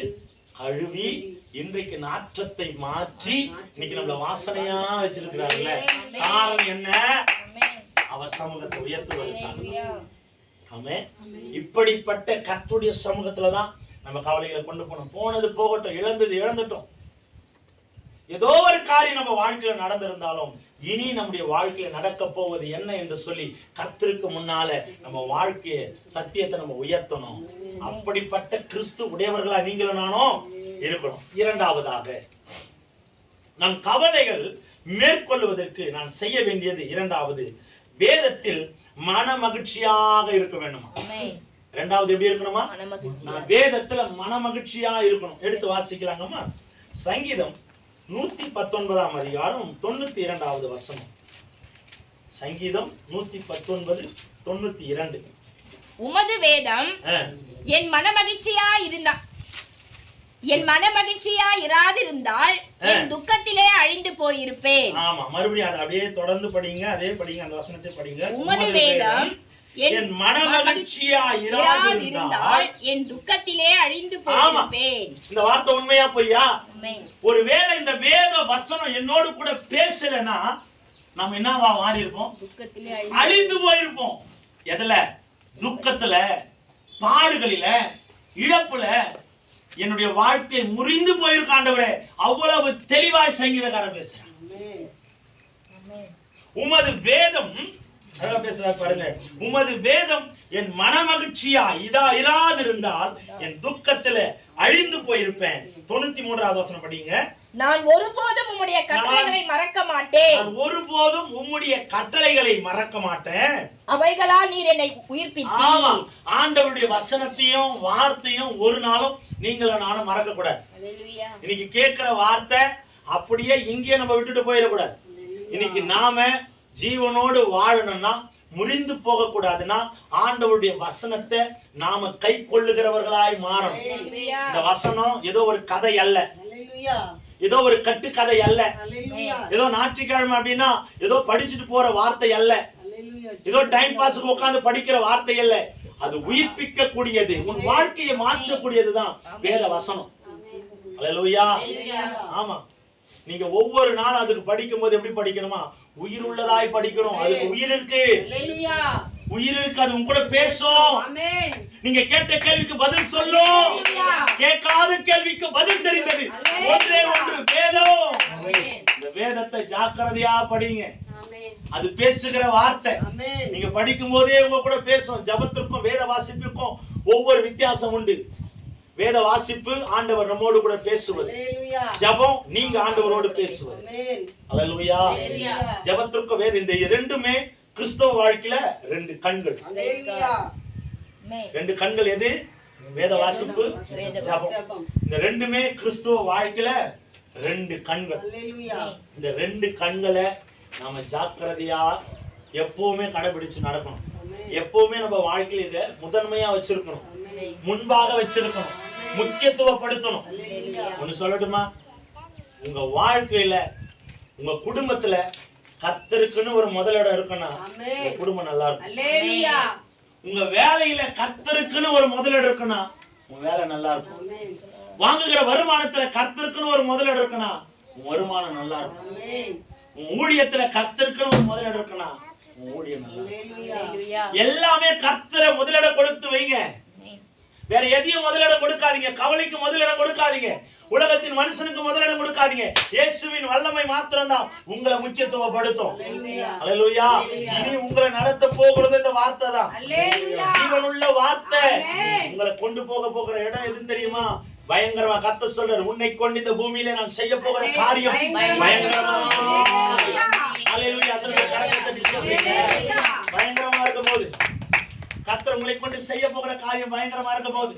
கழுவி இன்றைக்கு நாற்றத்தை மாற்றி இன்னைக்கு நம்மள வாசனையா வச்சிருக்கிறாருல்ல. காரணம் என்ன? அவர் சமூகத்தை உயர்த்துவதற்காக. ஆமென். இப்படிப்பட்ட கர்த்தருடைய சமூகத்துலதான் நம்ம கவலைகளை கொண்டு போனோம். போனது போகட்டும், இழந்தது இழந்துட்டோம். ஏதோ ஒரு காரியம் நம்ம வாழ்க்கையில நடந்திருந்தாலும் இனி நம்முடைய வாழ்க்கையில நடக்க போவது என்ன என்று சொல்லி கர்த்தருக்கு முன்னால நம்ம வாழ்க்கைய சத்தியத்தை நம்ம உயர்த்தணும். அப்படிப்பட்ட கிறிஸ்து உடையவர்களா நீங்களும் நானும் இருக்கணும். இரண்டாவதாக நம் கவலைகள் மேற்கொள்வதற்கு நான் செய்ய வேண்டியது இரண்டாவது, வேதத்தில் மன மகிழ்ச்சியாக இருக்க வேண்டுமா? இரண்டாவது எப்படி இருக்கணுமா? நான் வேதத்துல மன மகிழ்ச்சியா இருக்கணும். எடுத்து வாசிக்கலாங்கம்மா. சங்கீதம் 119 அதிகாரம் 92வது வசனம். சங்கீதம் 119:92. உமது வேதம் என் மனமகிழ்ச்சியா இராதிருந்தால் என் துக்கத்திலே அழிந்து போயிருப்பேன். ஆமா, மறுபடியும் அதை அப்படியே தொடர்ந்து படிங்க. அதே படிங்க, அந்த வசனத்தை படிங்க. உமது வேதம் என் மனமகிழ்ச்சியா இராதிருந்தால் என் துக்கத்திலே அழிந்து போயிருப்பேன். இந்த வார்த்தை உண்மையா பொய்யா? ஒருவேளை இந்த வேத வசனம் என்னோடு கூட பேசலனா நாம என்னவா மாறி இருப்போம்? துக்கத்திலே அழிந்து போயிருப்போம். எதுல? துக்கத்துல, பாடுகளில, இழப்புல என்னுடைய வாழ்க்கை முறிந்து போயிருக்க. ஆண்டவரே, அவ்வளவு தெளிவாய் சங்கீதக்காரன் பேசுறான். உமது வேதம் பேசுறாரு பாருங்க. உமது வேதம் என் மனமகிழ்ச்சியா இராதிருந்தால் என் துக்கத்துல அழிந்து போயிருப்பேன். 93வது வசனம் படிங்க. நான் ஒருபோதும் உம்முடைய கட்டளைகளை மறக்க மாட்டேன். நான் ஒருபோதும் உம்முடைய கட்டளைகளை மறக்க மாட்டேன். அவைகளால் நீர் என்னை உயிர்ப்பித்தீர். ஆண்டவருடைய வசனத்தையும் வார்த்தையும் ஒரு நாளும் நீங்களும் நானும் மறக்க கூடாது. இன்னைக்கு கேட்கிற வார்த்தை அப்படியே இங்கே நம்ம விட்டுட்டு போயிடக்கூடாது. இன்னைக்கு நாம ஜீவனோடு வாழணும்னா, முறிந்து போக கூடாதுன்னா ஆண்டவருடைய வசனத்தை நாம கை கொள்ளுகிறவர்களாய் மாறணும். இந்த வசனம் ஏதோ ஒரு கதை அல்ல, ஏதோ ஒரு கட்டுக்கதை அல்ல, ஏதோ ஞாயிற்றுக்கிழமை அப்படின்னா ஏதோ படிச்சுட்டு போற வார்த்தை அல்ல, ஏதோ டைம் பாஸுக்கு உட்கார்ந்து படிக்கிற வார்த்தை அல்ல. அது உயிர்ப்பிக்க கூடியது, உன் வாழ்க்கையை மாற்றக்கூடியதுதான் வேத வசனம். அல்லேலூயா. ஆமா, நீங்க ஒவ்வொரு நாளும் அதுக்கு படிக்கும் போது எப்படி படிக்கணுமா? உயிர் உள்ளதாய் படிக்கணும். அதுக்கு உயிர் இருக்கு, உயிர் இருக்கு. அது உங்க கூட பேசும். நீங்க கேட்ட கேள்விக்கு பதில் சொல்லும். கேட்காத கேள்விக்கு பதில் தெரிந்தது ஒன்றே ஒன்று, வேதம். இந்த வேதத்தை ஜாக்கிரதையா படிங்க. அது பேசுகிற வார்த்தை. நீங்க படிக்கும் போதே உங்க கூட பேசும். ஜபத்திற்கும் வேத வாசிப்பிற்கும் ஒவ்வொரு வித்தியாசம் உண்டு. வேத வாசிப்பு ஆண்டவர் நம்மோடு கூட பேசுவது, ஜபம் நீங்க ஆண்டவரோடு பேசுவது. அல்லேலூயா. ஜபத்திற்கும் வேத, இந்த இரண்டுமே கிறிஸ்தவ வாழ்க்கையில ரெண்டு கண்கள். ரெண்டு கண்கள் எது? வேத வாசிப்பு, ஜபம். இந்த ரெண்டுமே கிறிஸ்தவ வாழ்க்கையில ரெண்டு கண்கள். இந்த ரெண்டு கண்களை நாம ஜாக்கிரதையா எப்பவுமே கடைபிடிச்சு நடக்கணும். எப்பவுமே நம்ம வாழ்க்கையில இத முதன்மையா வச்சிருக்கணும், முன்பாக வச்சிருக்கணும், முக்கியத்துவப்படுத்தணும். ஒண்ணு சொல்லட்டுமா? உங்க வாழ்க்கையில, உங்க குடும்பத்துல கர்த்தருக்குன்னு ஒரு முதலிடம் இருக்குன்னா உங்க குடும்பம் நல்லா இருக்கும். உங்க வேலையில கர்த்தருக்குன்னு ஒரு முதலிடம் இருக்குன்னா உங்க வேலை நல்லா இருக்கும். வாங்குகிற வருமானத்துல கர்த்தருக்குன்னு ஒரு முதலிடம் இருக்குன்னா உங்க வருமானம் நல்லா இருக்கும். உங்க ஊழியத்துல கர்த்தருக்குன்னு ஒரு முதலிடம் இருக்குன்னா உங்க ஊழியம் நல்லா இருக்கும். எல்லாமே கர்த்தரை முதலிடம் கொடுத்து வைங்க. வேற எதையும் முதலிடம் கொடுக்காதீங்க. கவலைக்கு முதலிடம் கொடுக்காதீங்க. உலகத்தின் மனுஷனுக்கு முதலிடம் கொடுக்காதீங்க. இயேசுவின் வல்லமை மாத்திரம்தான் உங்களை முக்கியத்துவப்படுத்தும். அல்லேலூயா. இனி உங்களை நடத்த போகிறது இந்த வார்த்தை தான். ஜீவனுள்ள வார்த்தை. உங்களை கொண்டு போகிற இடம் எதுன்னு தெரியுமா? பயங்கரமா. கர்த்தர் சொல்றாரு, உன்னை கொண்டு இந்த பூமியில நான் செய்ய போகிற காரியம் பயங்கரமா. அல்லேலூயா. பயங்கரமா இருக்கும் போது கர்த்தர் உங்களை கொண்டு செய்ய போகிற காரியம் பயங்கரமா இருக்க போகுது.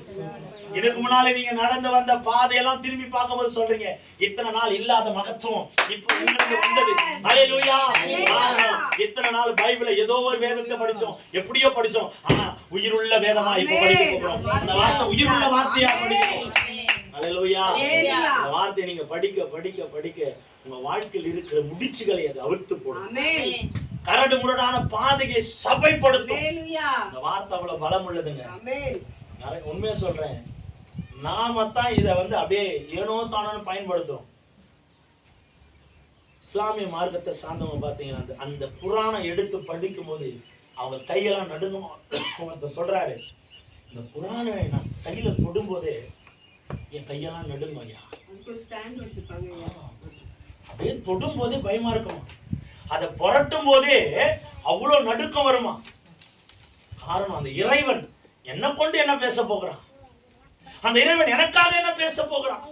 இதுக்கு முன்னால நீங்க நடந்து வந்த பாதையெல்லாம் திரும்பி பார்க்கும்போது சொல்றீங்க, இத்தனை நாள் இல்லாத மகத்துவம் இப்ப உங்களுக்கு வந்தது. அல்லேலூயா. இத்தனை நாள் பைபிளை ஏதோ ஒரு வேதத்தை படிச்சோம், எப்படியோ படிச்சோம். ஆனா உயிருள்ள வேதமா இப்ப படிக்க போகிறோம். அந்த வார்த்தை உயிருள்ள வார்த்தையா படிக்கணும். அல்லேலூயா. அந்த வார்த்தையை நீங்க படிக்க படிக்க படிக்க உங்க வாழ்க்கையில் இருக்கிற முடிச்சுகளை அது அவிழ்த்து போடும். கரடு முரடான பாதைகளை சபைப்படுத்தும். இந்த வார்த்தை அவ்வளவு பலம் உள்ளதுங்க. உண்மையா சொல்றேன், நாம தான் இதை அப்படியே ஏனோ தானோன்னு பயன்படுத்துறோம். இஸ்லாமிய மார்க்கத்தை சார்ந்தவங்க பாத்தீங்கன்னா அந்த குர்ஆனை எடுத்து படிக்கும் போது அவங்க கையெல்லாம் நடுங்குமா. ஒருத்தர் சொல்றாரு, இந்த குர்ஆனை நான் கையில தொடும் போதே என் கையெல்லாம் நடுங்கும் ஐயா. அப்படியே தொடும் போதே பயமா இருக்குமா, அதை புரட்டும் போதே அவ்வளவு நடுக்கம் வருமா. காரணம், அந்த இறைவன் என்ன கொண்டு என்ன பேச போகிறான், அந்த இறைவன் எனக்காக என்ன பேச போகிறான்.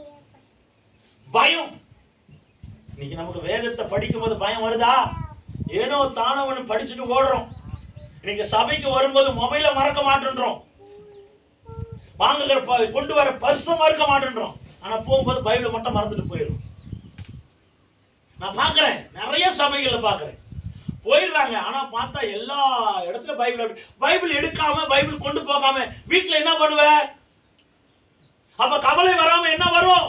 பயம். இன்னைக்கு நமக்கு வேதத்தை படிக்கும் போது பயம் வருதா? ஏனோ தானவனு படிச்சுட்டு ஓடுறோம். இன்னைக்கு சபைக்கு வரும்போது மொபைல மறக்க மாட்டேன்றோம், வாங்குகிற கொண்டு வர பர்ஸ மறக்க மாட்டேன்றோம். ஆனா போகும்போது பைபிளை மட்டும் மறந்துட்டு போயிடும். நான் பாக்குறேன், நிறைய சபைகள்ல பாக்குறேன், போயிடுறாங்க. ஆனா பார்த்தா எல்லா இடத்துல பைபிள் எடுக்காம, பைபிள் கொண்டு போகாம வீட்டுல என்ன பண்ணுவ? அப்ப கவலை வராம என்ன வரும்?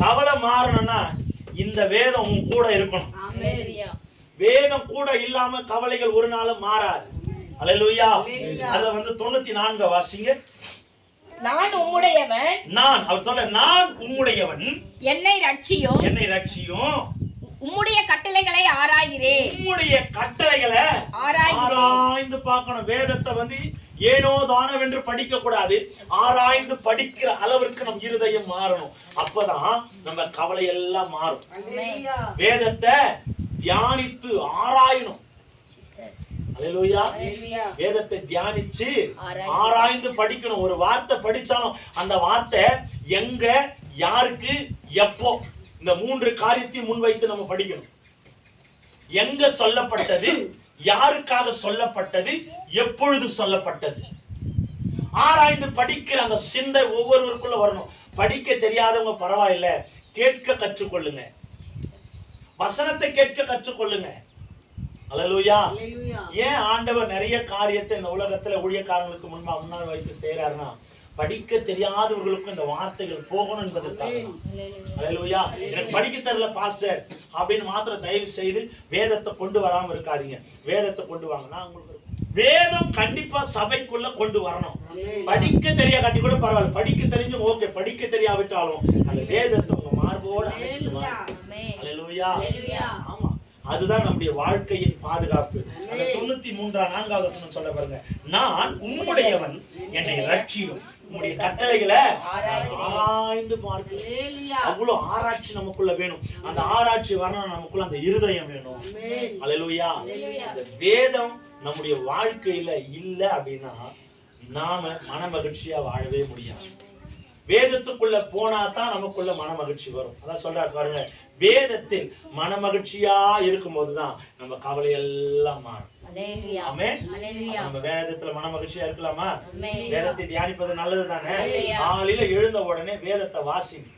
கவலை மாறணும்னா இந்த வேதம் உன் கூட இருக்கணும். வேதம் கூட இல்லாம கவலைகள் ஒரு நாளும் மாறாது. அல்லேலூயா. அதுல 94 வாசிங்க. நான் உம்முடையவன். அவர் சொல்ல, நான் உம்முடையவன், என்னை ரட்சியும், என்னை ரட்சியும், உம்முடைய கட்டளைகளை ஆராய்கிறேன். உம்முடைய கட்டளைகளை ஆராய்ந்து பார்க்கணும். வேதத்தை ஏனோ தானவென்று படிக்க கூடாது, ஆராய்ந்து படிக்கிற அளவிற்கு நம் இருதயம் மாறணும். அப்பதான் நம்ம கவலை எல்லாம் மாறும். வேதத்தை தியானித்து ஆராயணும். அல்லேலூயா. வேதத்தை தியானிச்சு ஆராய்ந்து படிக்கணும். ஒரு வார்த்தை படிச்சாலும் அந்த வார்த்தை எங்க, யாருக்கு, எப்போ, இந்த 3 காரியத்தையும் முன்வைத்து நம்ம படிக்கணும். எங்க சொல்லப்பட்டது, யாருக்காக சொல்லப்பட்டது, எப்பொழுது சொல்லப்பட்டது, ஆராய்ந்து படிக்கிற அந்த சிந்தை ஒவ்வொருவருக்குள்ள வரணும். படிக்க தெரியாதவங்க பரவாயில்லை, கேட்க கற்றுக்கொள்ளுங்க. வசனத்தை கேட்க கற்றுக்கொள்ளுங்க. அல்லேலூயா. ஏன் ஆண்டவர் நிறைய காரியத்தை இந்த உலகத்துல ஊழியக்காரங்களுக்கு முன்னால் வைத்து செய்யறாருன்னா, படிக்க தெரியாதவர்களுக்கும் இந்த வார்த்தைகள் போகணும் என்பதற்காக. அல்லேலூயா. எனக்கு படிக்க தெரியல பாஸ்டர் அப்படின்னு மாத்திரம் தயவு செய்து வேதத்தை கொண்டு வராம இருக்காதீங்க. வேதத்தை கொண்டு வாங்க. நான் உங்களுக்கு வேதம் கண்டிப்பா சபைக்குள்ள கொண்டு வரணும். படிக்க தெரியா கட்டி கூட பரவாயில்ல, படிக்க தெரிஞ்சு ஓகே, படிக்க தெரியாவிட்டாலும் அந்த வேதத்தை உங்க மார்போடு அல்லேலூயா. ஆமா, அதுதான் நம்முடைய வாழ்க்கையின் பாதுகாப்பு. அந்த 93 வசனம் சொல்ல பாருங்க, நான் உம்முடையவன், என்னை ரட்சியும், உம்முடைய கட்டளைகளை ஆராய்ந்து பார்க்கிறேன். அவ்வளவு ஆராய்ச்சி நமக்குள்ள வேணும். அந்த ஆராய்ச்சி வரணும், நமக்குள்ள அந்த இருதயம் வேணும். அல்லேலூயா. அந்த வேதம் நம்முடைய வாழ்க்கையில இல்ல அப்படின்னா நாம மன மகிழ்ச்சியா வாழவே முடியாது. வேதத்துக்குள்ள போனா தான் நமக்குள்ள மன மகிழ்ச்சி வரும். அதான் சொல்றாரு பாருங்க, வேதத்தில் மன மகிழ்ச்சியா இருக்கும் போதுதான் நம்ம கவலை எல்லாம் மாறும். நம்ம வேதத்துல மன மகிழ்ச்சியா இருக்கலாமா? வேதத்தை தியானிப்பது நல்லது தானே. காலையில எழுந்த உடனே வேதத்தை வாசிங்க,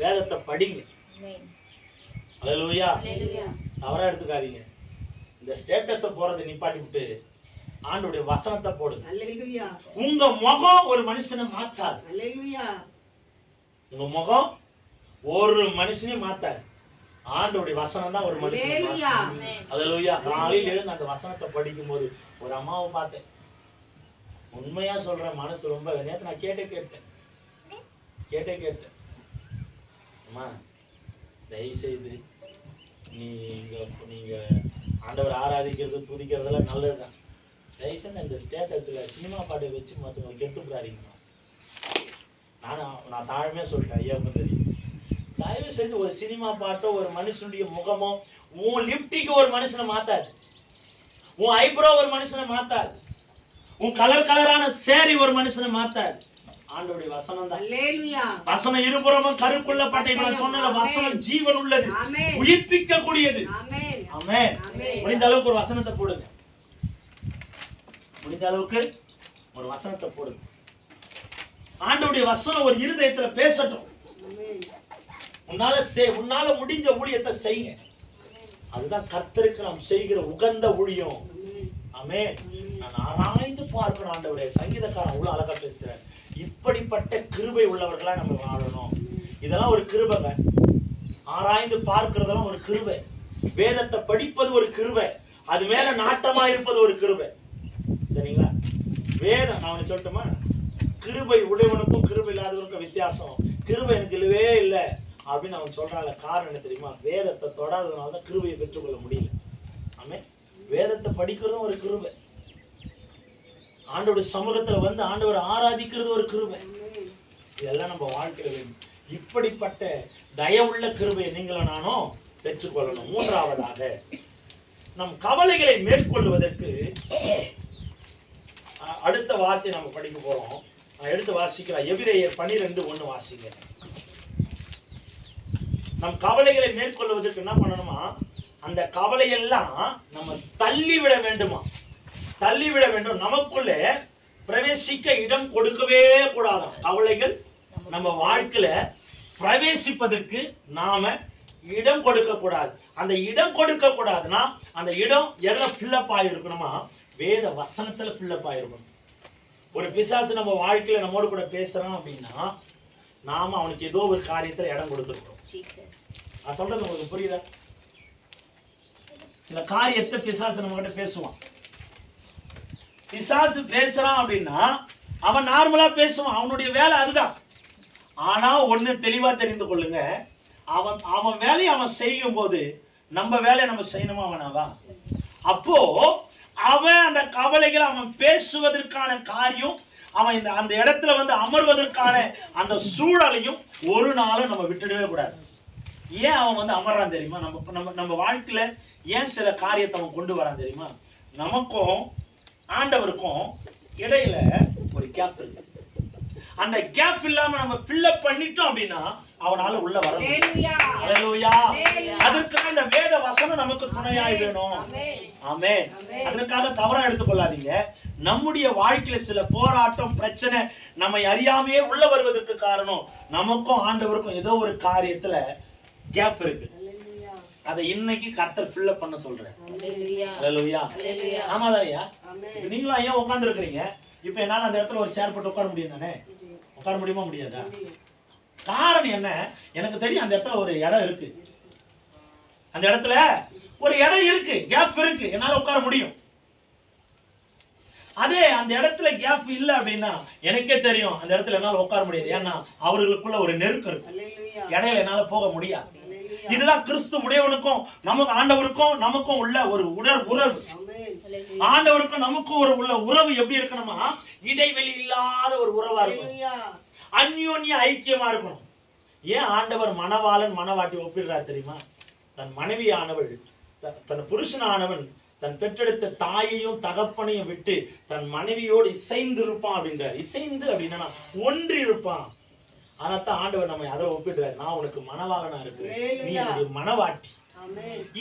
வேதத்தை படிங்க. அல்லேலூயா. தவறா எடுத்துக்காதீங்க. இந்த ஸ்டேட்டஸ போறதை நிப்பாட்டி விட்டு ஆண்டவருடைய வசனத்தை போடுங்க. உங்க முகம் ஒரு மனுஷனை மாற்றாது. உங்க முகம் ஒரு மனுஷனையும் மாத்தாது. ஆண்டவருடைய வசனம் தான் ஒரு மனுஷனை. அல்லேலூயா. காலையில் எழுந்து அந்த வசனத்தை படிக்கும் போது ஒரு அம்மாவை பார்த்தேன். உண்மையா சொல்றேன், மனசு ரொம்ப நேத்து நான் கேட்டேன் அம்மா, தயவு செய்து நீங்க ஆண்டவர் ஆராதிக்கிறது துதிக்கிறதெல்லாம் நல்லதுதான். தயவுசெய்து இந்த ஸ்டேட்டஸ்ல சினிமா பாட்டை வச்சு மற்றவங்களை கெட்டுப்புறாதீங்கம்மா. நான் தாழ்மையா சொல்லிட்டேன், ஐயாவுக்கும் தெரியும். தயவு செஞ்சு ஒரு சினிமா பாட்டோ ஒரு மனுஷனுடைய முகமோ உன் லிப்டிக்கு ஒரு மனுஷனை மாத்தாது, உன் ஐப்ரோ ஒரு மனுஷனை மாத்தாது, உன் கலர் கலரான சேரி ஒரு மனுஷனை மாத்தாது. ஆண்டவருடைய வசனம் தான். வசனம் இருபுறமும் கருக்குள்ள பட்டை. சொன்ன வசனம் ஜீவன் உள்ளது, உயிர்ப்பிக்க கூடியது. ஆமென். முடிந்த அளவுக்கு ஒரு வசனத்தை போடுங்க, முடிந்த அளவுக்கு ஒரு வசனத்தை போடுங்க. ஆண்டவருடைய வசனம் ஒரு இருதயத்துல பேசட்டும். உன்னால முடிஞ்ச ஊழியத்தை செய்யுங்க. அதுதான் கர்த்தருக்கு நாம் செய்கிற உகந்த ஊழியம். ஆமென். நான் ஆராய்ந்து பார்க்கணும் ஆண்டவரே. சங்கீதக்காரன் அவ்வளவு அழகா பேசுறேன். இப்படிப்பட்ட கிருபை உள்ளவர்களா நம்ம வாழணும். இதெல்லாம் ஒரு கிருபைங்க. ஆராய்ந்து பார்க்கிறதெல்லாம் ஒரு கிருபை. வேதத்தை படிப்பது ஒரு கிருபை. அது மேல நாட்டமா இருப்பது ஒரு கிருபை. சரிங்களா? வேதம் நான் ஒண்ணு சொல்லட்டுமா? கிருபை உடையவனுக்கும் கிருபை இல்லாதவனுக்கும் வித்தியாசம். கிருபை எனக்கு இல்லவே இல்லை அப்படின்னு அவன் சொல்றாங்க. காரணம் என்ன தெரியுமா? வேதத்தை தொடாததுனால தான் கிருபையை பெற்றுக்கொள்ள முடியல. ஆமென். வேதத்தை படிக்கிறதும் ஒரு கிருபை. ஆண்டவருடைய சமூகத்துல வந்து ஆண்டவரை ஆராதிக்கிறது ஒரு கிருபை. இதெல்லாம் நம்ம வாழ்க்கையில வேணும். இப்படிப்பட்ட தயவுள்ள கிருபையை நீங்களும் நானும் பெற்றுக்கொள்ளணும். மூன்றாவதாக நம் கவலைகளை மேற்கொள்வதற்கு அடுத்த வார்த்தை நம்ம படிக்க போறோம். எடுத்து வாசிக்கிறோம். எபிரேயர் 12:1 வாசிங்க. நம் கவலைகளை மேற்கொள்வதற்கு என்ன பண்ணணுமா? அந்த கவலையெல்லாம் நம்ம தள்ளிவிட வேண்டுமா? தள்ளிவிட வேண்டும். நமக்குள்ள பிரவேசிக்க இடம் கொடுக்கவே கூடாதாம். கவலைகள் நம்ம வாழ்க்கையில பிரவேசிப்பதற்கு நாம இடம் கொடுக்க கூடாது. அந்த இடம் கொடுக்க கூடாதுன்னா அந்த இடம் எதுல ஃபில்லப் ஆகிருக்கணுமா? வேத வசனத்துல ஃபில்லப் ஆகிருக்கணும். ஒரு பிசாசு நம்ம வாழ்க்கையில நம்மோடு கூட பேசுறான் அப்படின்னா நாம அவனுக்கு ஏதோ ஒரு காரியத்துல இடம் கொடுத்துருக்கோம். நான் சொல்றது உங்களுக்கு புரியுதா? சில காரியத்தை பிசாசு நம்ம கிட்ட பேசுவான். பிசாசு பேசுறான் அப்படின்னா அவன் நார்மலா பேசுவான். அவனுடைய வேலை அதுதான். ஆனா ஒண்ணு தெளிவா தெரிந்து கொள்ளுங்க, அவன் வேலையை அவன் செய்யும் போது நம்ம வேலையை நம்ம செய்யணுமா அவனாவா? அப்போ அவன் அந்த கவலைகளை அவன் பேசுவதற்கான காரியம், அவன் அந்த இடத்துல வந்து அமர்வதற்கான அந்த சூழலையும் ஒரு நாளும் நம்ம விட்டுடவே கூடாது. ஏன் அவன் வந்து அமர்றான் தெரியுமா? நம்ம வாழ்க்கையில ஏன் சில காரியத்தை அவன் கொண்டு வரான் தெரியுமா? நமக்கும் ஆண்டவருக்கும் இடையில ஒரு கேப் இருக்கு. அந்த கேப் இல்லாம நம்ம ஃபில்லப் பண்ணிட்டோம் அப்படின்னா அவனால உள்ள வர முடியும். அதற்காக இந்த வேத வசனம் நமக்கு துணையாய் வேணும். ஆமென். அதற்காக தவறா எடுத்துக்கொள்ளாதீங்க. நம்முடைய வாழ்க்கையில சில போராட்டம் பிரச்சனை நம்மை அறியாமையே உள்ள வருவதற்கு காரணம் நமக்கும் ஆண்டவருக்கும் ஏதோ ஒரு காரியத்துல கேப் இருக்கு. அதை இன்னைக்கு கர்த்தர் ஃபில்லப் பண்ண சொல்றேன். ஹல்லேலூயா. ஆமாதாயா? நீங்களும் ஐயா உட்கார்ந்து இருக்கிறீங்க. இப்ப என்னால அந்த இடத்துல ஒரு சேர் போட்டு உட்கார முடியும் தானே? உட்கார முடியுமா முடியாதா? காரணம் என்ன? எனக்கு தெரியும் அந்த இடத்துல ஒரு இடம் இருக்கு. அந்த இடத்துல ஒரு இடம் இருக்கு, கேப் இருக்கு, என்னால உட்கார முடியும். அதே அந்த இடத்துல கேப் இல்ல அப்படின்னா எனக்கே தெரியும் அந்த இடத்துல என்னால உட்கார முடியாது. ஏன்னா அவர்களுக்குள்ள ஒரு நெருக்கம் இருக்கு, இடையில என்னால போக முடியாது. இதுதான் கிறிஸ்து உடையவனுக்கும் நமக்கு ஆண்டவருக்கும் நமக்கும் உள்ள ஒரு உறவு. ஆண்டவருக்கும் நமக்கும் உள்ள உறவு எப்படி இருக்கணுமா? இடைவெளி இல்லாத ஒரு உறவா இருக்கணும். அந்யோன்ய ஐக்கியமா இருக்கணும். ஏன் ஆண்டவர் மணவாளன் மணவாட்டி ஒப்பிடுறார் தெரியுமா? தன் மனைவி ஆனவள், தன் புருஷனானவன் தன் பெற்றெடுத்த தாயையும் தகப்பனையும் விட்டு தன் மனைவியோடு இசைந்து இருப்பான் அப்படின்றார். இசைந்து அப்படின்னா ஒன்றி இருப்பான். அதனால்தான் ஆண்டவர் நம்ம அதை ஒப்பிடுறார். நான் உனக்கு மணவாளனா இருக்கிறேன், நீ என்னுடைய மணவாட்டி.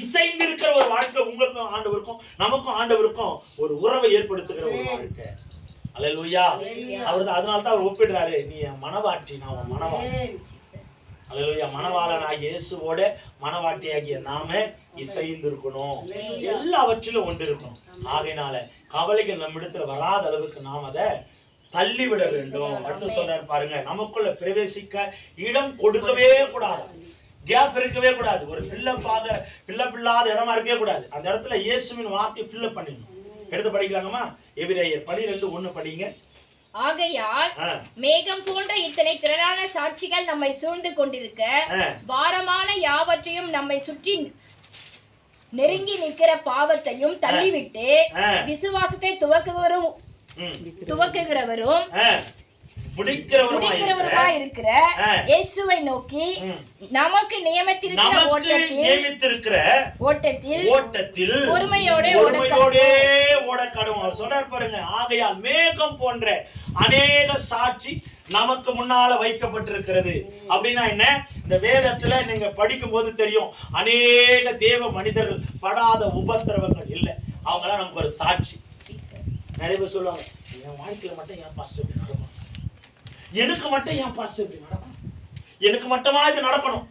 இசைந்து இருக்கிற ஒரு வாழ்க்கை உங்களுக்கும் ஆண்டவருக்கும் நமக்கும் ஆண்டவருக்கும் ஒரு உறவை ஏற்படுத்துகிற ஒரு வாழ்க்கை. அல்லேலூயா. அவர் அதனால்தான் அவர் ஒப்பிடுறாரு, நீ என் மணவாட்டி, நான் உன் மணவாளன். அல்லேலூயா. மணவாளனாகிய இயேசுவோட மணவாட்டியாகிய நாம இசைந்து இருக்கணும். எல்லாவற்றிலும் ஒன்று இருக்கணும். ஆகையினால கவலைகள் நம்மிடத்துல வராத அளவுக்கு நாம் அதை தள்ளிவிட வேண்டும். அடுத்து சொல்றாரு பாருங்க, நமக்குள்ள பிரவேசிக்க இடம் கொடுக்கவே கூடாது, கேப் இருக்கவே கூடாது. ஒரு ஃபில்லப் இல்லாத இடமா இருக்கவே கூடாது. அந்த இடத்துல இயேசுவின் வார்த்தையை ஃபில்லப் பண்ணிடணும். எடுத்து படிக்கலாங்கம்மா. எபிரேயர் 12:1 படிங்க. ஆகையால் மேகம் போன்ற இத்தனை திரளான சாட்சிகள் நம்மை சூழ்ந்து கொண்டிருக்க பாரமான யாவற்றையும் நம்மை சுற்றி நெருங்கி நிற்கிற பாவத்தையும் தள்ளிவிட்டு விசுவாசத்தை துவக்குகிறவரும் முடிக்கிறவருமாய் இருக்கிற இயேசுவை நோக்கி நமக்கு நியமித்திருக்கிற ஓட்டத்தில் பொறுமையோடே ஓடக்கடவும். அவர் சொல்றார் பாருங்க, ஆகையால் மேகம் போன்ற அநேக சாட்சி நமக்கு முன்னால வைக்கப்பட்டிருக்கிறது. அப்படின்னா என்ன? இந்த வேதத்துல நீங்க படிக்கும் போது தெரியும், அநேக தேவ மனிதர்கள் படாத உபத்திரவங்கள் இல்லை. அவங்களாம் நமக்கு ஒரு சாட்சி. நிறைய பேர் சொல்லுவாங்க, என் வாழ்க்கையில மட்டும் ஏன் பாஸ்டர் இப்படி நடக்கணும், எனக்கு மட்டும் ஏன் பாஸ்டர் இப்படி நடக்கணும், எனக்கு மட்டுமா இது நடக்கணும்,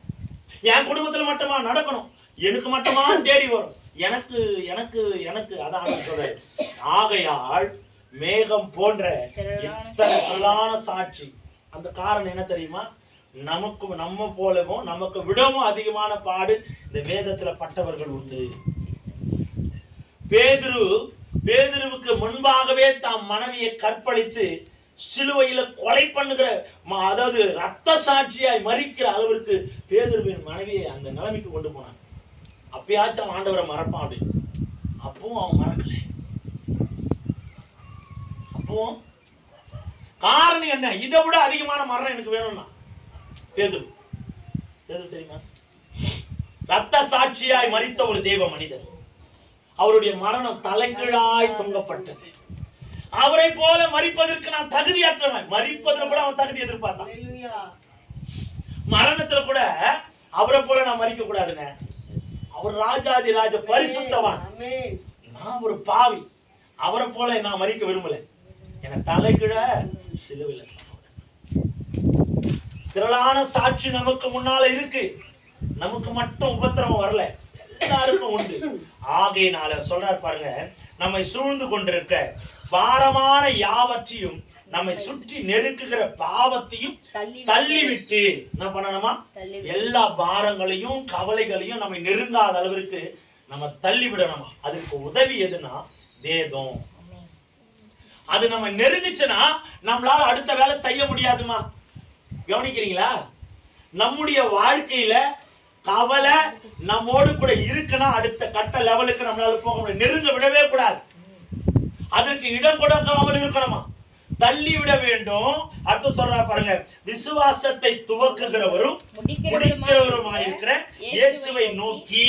என் குடும்பத்துல மட்டுமா நடக்கணும், எனக்கு மட்டுமா தேடி வரும், எனக்கு எனக்கு எனக்கு அதான் சொல்றாரு. ஆகையால் மேகம் போன்ற இத்தனை சாட்சி. அந்த காரணம் என்ன தெரியுமா? நமக்கு நம்ம போலவும் நமக்கு விடவும் அதிகமான பாடு இந்த வேதத்துல பட்டவர்கள் உண்டு. பேதுருவுக்கு முன்பாகவே தாம் மனைவியை கற்பழித்து சிலுவையில கொலை பண்ணுகிற, அதாவது ரத்த சாட்சியாய் மறிக்கிற அளவிற்கு பேதுருவின் மனைவியை அந்த நிலைமைக்கு கொண்டு போனான். அப்பயாச்சும் ஆண்டவரை மறப்பான் அப்படின்னு. அப்பவும் அவன் மறக்கல. அப்பவும் காரணம் என்ன? இதை விட அதிகமான மரணம் எனக்கு வேணும்னா பேதுரு தெரியுமா? ரத்த சாட்சியாய் மறித்த ஒரு தேவ மனிதர். அவருடைய மரணம் தலைகீழாய் தொங்கப்பட்டது. அவரை போல மறிப்பதற்கு நான் தகுதியற்றவன். மறிப்பதில் கூட அவன் தகுதி எதிர்பார்த்தான். மரணத்துல கூட அவரை போல நான் மறிக்க கூடாதுங்க. அவர் ராஜாதி ராஜ பரிசுத்தவான், நான் ஒரு பாவி. அவரை போல நான் மறிக்க விரும்பல. என தலைகீழ சிலுவையில திரளான சாட்சி நமக்கு முன்னால இருக்கு. நமக்கு மட்டும் உபத்திரவம் வரல, எல்லாருக்கும் உண்டு. ஆகையினால சொல்றார் பாருங்க, நம்மை சூழ்ந்து கொண்டிருக்க பாரமான யாவற்றையும் நம்மை சுற்றி நெருக்குகிற பாவத்தையும் தள்ளிவிட்டு என்ன பண்ணணுமா? எல்லா பாரங்களையும் கவலைகளையும் நம்மை நெருங்காத அளவிற்கு நம்ம தள்ளிவிடணுமா? அதுக்கு உதவி எதுனா வேதம். அது நம்ம நெருங்குச்சுன்னா நம்மளால அடுத்த வேலை செய்ய முடியாதுமா. கவனிக்கிறீங்களா? நம்முடைய வாழ்க்கையில கவலை நம்மோடு கூட இருக்குன்னா அடுத்த கட்ட லெவலுக்கு நம்மளால போக முடியும். நெருங்க விடவே கூடாது. அதற்கு இடம் கொடுக்காமல் இருக்கணுமா? தள்ளி விட வேண்டும். அடுத்து சொல்றா பாருங்க, விசுவாசத்தை துவக்குகிறவரும் முடிக்கிறவருமாயிருக்கிற இயேசுவை நோக்கி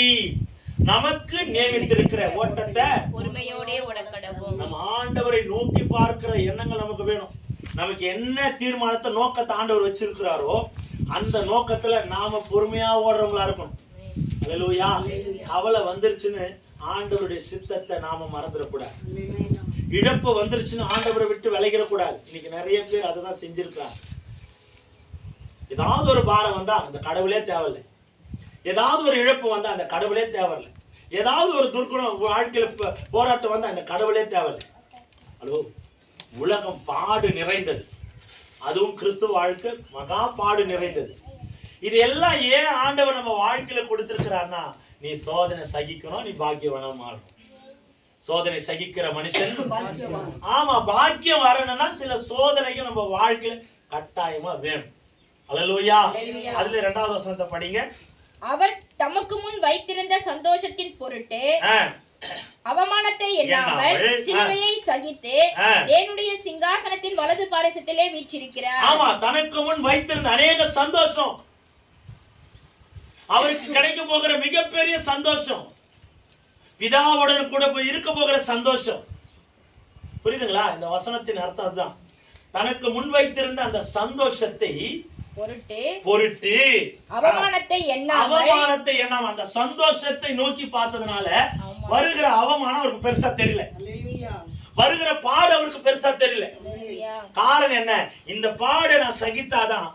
நமக்கு நியமித்திருக்கிற ஓட்டத்தை பொறுமையோடே ஓடக்கடவும். நம்ம ஆண்டவரை நோக்கி பார்க்கிற எண்ணங்கள் நமக்கு வேணும். நமக்கு என்ன தீர்மானத்தை நோக்கத்தை ஆண்டவர் வச்சிருக்கிறாரோ அந்த நோக்கத்துல நாம பொறுமையா ஓடுறவங்களா இருக்கணும். அல்லேலூயா. கவலை வந்துருச்சுன்னு ஆண்டவருடைய சித்தத்தை நாம மறந்துடக்கூடாது. இழப்பு வந்துருச்சுன்னு ஆண்டவரை விட்டு விலகிடக்கூடாது. இன்னைக்கு நிறைய பேர் அதுதான் செஞ்சிருக்காங்க. ஏதாவது ஒரு பாரம் வந்தா அந்த கடவுளே தேவையில்லை. ஏதாவது ஒரு இழப்பு வந்தா அந்த கடவுளே தேவையில்லை. ஏதாவது ஒரு துர்க்குணம் வாழ்க்கையில போராட்டம் வந்தா அந்த கடவுளே தேவையில்லை. ஹலோ, உலகம் பாடு நிறைந்தது. அதுவும் கிறிஸ்துவ வாழ்க்கை மகா பாடு நிறைந்தது. இது எல்லாம் ஏன் ஆண்டவர் நம்ம வாழ்க்கையில கொடுத்திருக்கிறார்னா, நீ சோதனை சகிக்கணும், நீ பாக்கியவானா மாறணும். சோதனை சகிக்கிற மனுஷன் ஆமா பாக்கியம் வரணும்னா சில சோதனைகள் நம்ம வாழ்க்கையில கட்டாயமா வேணும். அல்லேலூயா. அதுல 2வது வசனத்தை படிங்க. அவர் தமக்கு முன் வைத்திருந்த சந்தோஷத்தின் பொருட்டு அவமானத்தை எண்ணாமல் சிலுவையை சகித்து தேவனுடைய சிங்காசனத்தின் வலது பாரிசத்திலே வீற்றிருக்கிறார். ஆமா, தனக்கு முன் வைத்திருந்த அநேக சந்தோஷம், அவருக்கு கிடைக்க போகிற மிகப்பெரிய சந்தோஷம், பிதாவுடன் கூட போய் இருக்க போகிற சந்தோஷம். புரியுதுங்களா? இந்த வசனத்தின் அர்த்தம் அதுதான். தனக்கு முன் வைத்திருந்த அந்த சந்தோஷத்தை பொருட்டு அவமானத்தை எண்ணாம அந்த சந்தோஷத்தை நோக்கி பார்த்ததுனால வருகிற அவமானம் அவருக்கு பெருசா தெரியல, வருகிற பாடு அவருக்கு பெருசா தெரியல. காரணம் என்ன? இந்த பாடை நான் சகித்தாதான்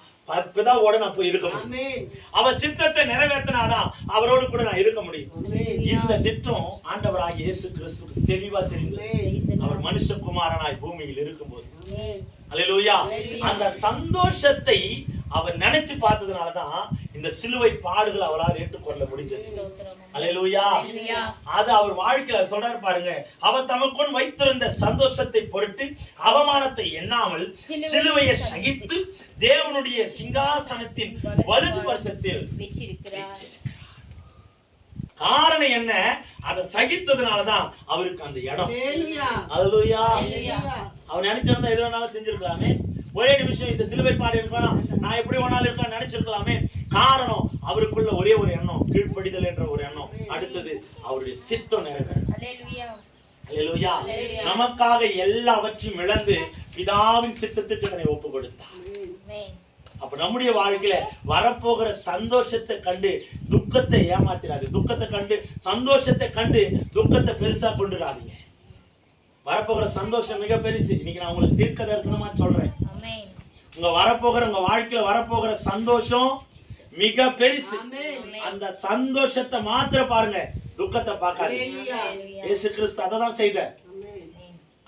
பிதாவோட நான் போய் இருக்க முடியும். அவர் சித்தத்தை நிறைவேற்றினாதான் அவரோடு கூட நான் இருக்க முடியும். இந்த திட்டம் ஆண்டவராகிய இயேசு கிறிஸ்துவுக்கு தெளிவா தெரிந்தது. அவர் மனுஷகுமாரனாய் பூமியில் இருக்கும்போது. அல்லேலூயா. அந்த சந்தோஷத்தை அவர் நினைச்சு பார்த்ததுனாலதான் இந்த சிலுவை பாடுகள் அவரால் ஏற்றுக்கொள்ள முடிஞ்சது. அல்லேலூயா. அது அவர் வாழ்க்கையில சொல்றாரு பாருங்க, அவர் தமக்குள் வைத்திருந்த சந்தோஷத்தை பொருட்டு அவமானத்தை எண்ணாமல் சிலுவையை சகித்து தேவனுடைய சிங்காசனத்தின் வலது பரிசத்தில் வீற்றிருக்கிறார். காரணம் என்ன? அதை சகித்ததுனாலதான் அவருக்கு அந்த இடம். அல்லேலூயா. அவர் நினைச்சிருந்தா எது வேணாலும் செஞ்சிருக்கலாமே. ஒரே நிமிஷம் இந்த சிலுவை பாடு இருக்கணும், நான் எப்படி வேணாலும் இருக்க நினைச்சிருக்கலாமே. காரணம் அவருக்குள்ள ஒரே ஒரு எண்ணம், கீழ்ப்படிதல் என்ற ஒரு எண்ணம். அடுத்தது அவருடைய சித்தம் நிறைவேறும். அல்லேலூயா. நமக்காக எல்லாவற்றையும் இழந்து பிதாவின் சித்தத்துக்கு தன்னை ஒப்பு கொடுத்தார். அப்ப நம்முடைய வாழ்க்கையில வரப்போகிற சந்தோஷத்தை கண்டு துக்கத்தை ஏமாத்திராது. துக்கத்தை கண்டு சந்தோஷத்தை கண்டு துக்கத்தை பெருசா கொண்டுடாதீங்க. வரப்போகிற சந்தோஷம் மிக பெருசு. இன்னைக்கு நான் உங்களுக்கு தீர்க்க தரிசனமா சொல்றேன். உங்க வாழ்க்கையில வரப்போகிற சந்தோஷம் மிக பெருசு. அந்த சந்தோஷத்தை மாத்திர பாருங்க, துக்கத்தை பார்க்காதீங்க. இயேசு கிறிஸ்து அததான் செய்தார்.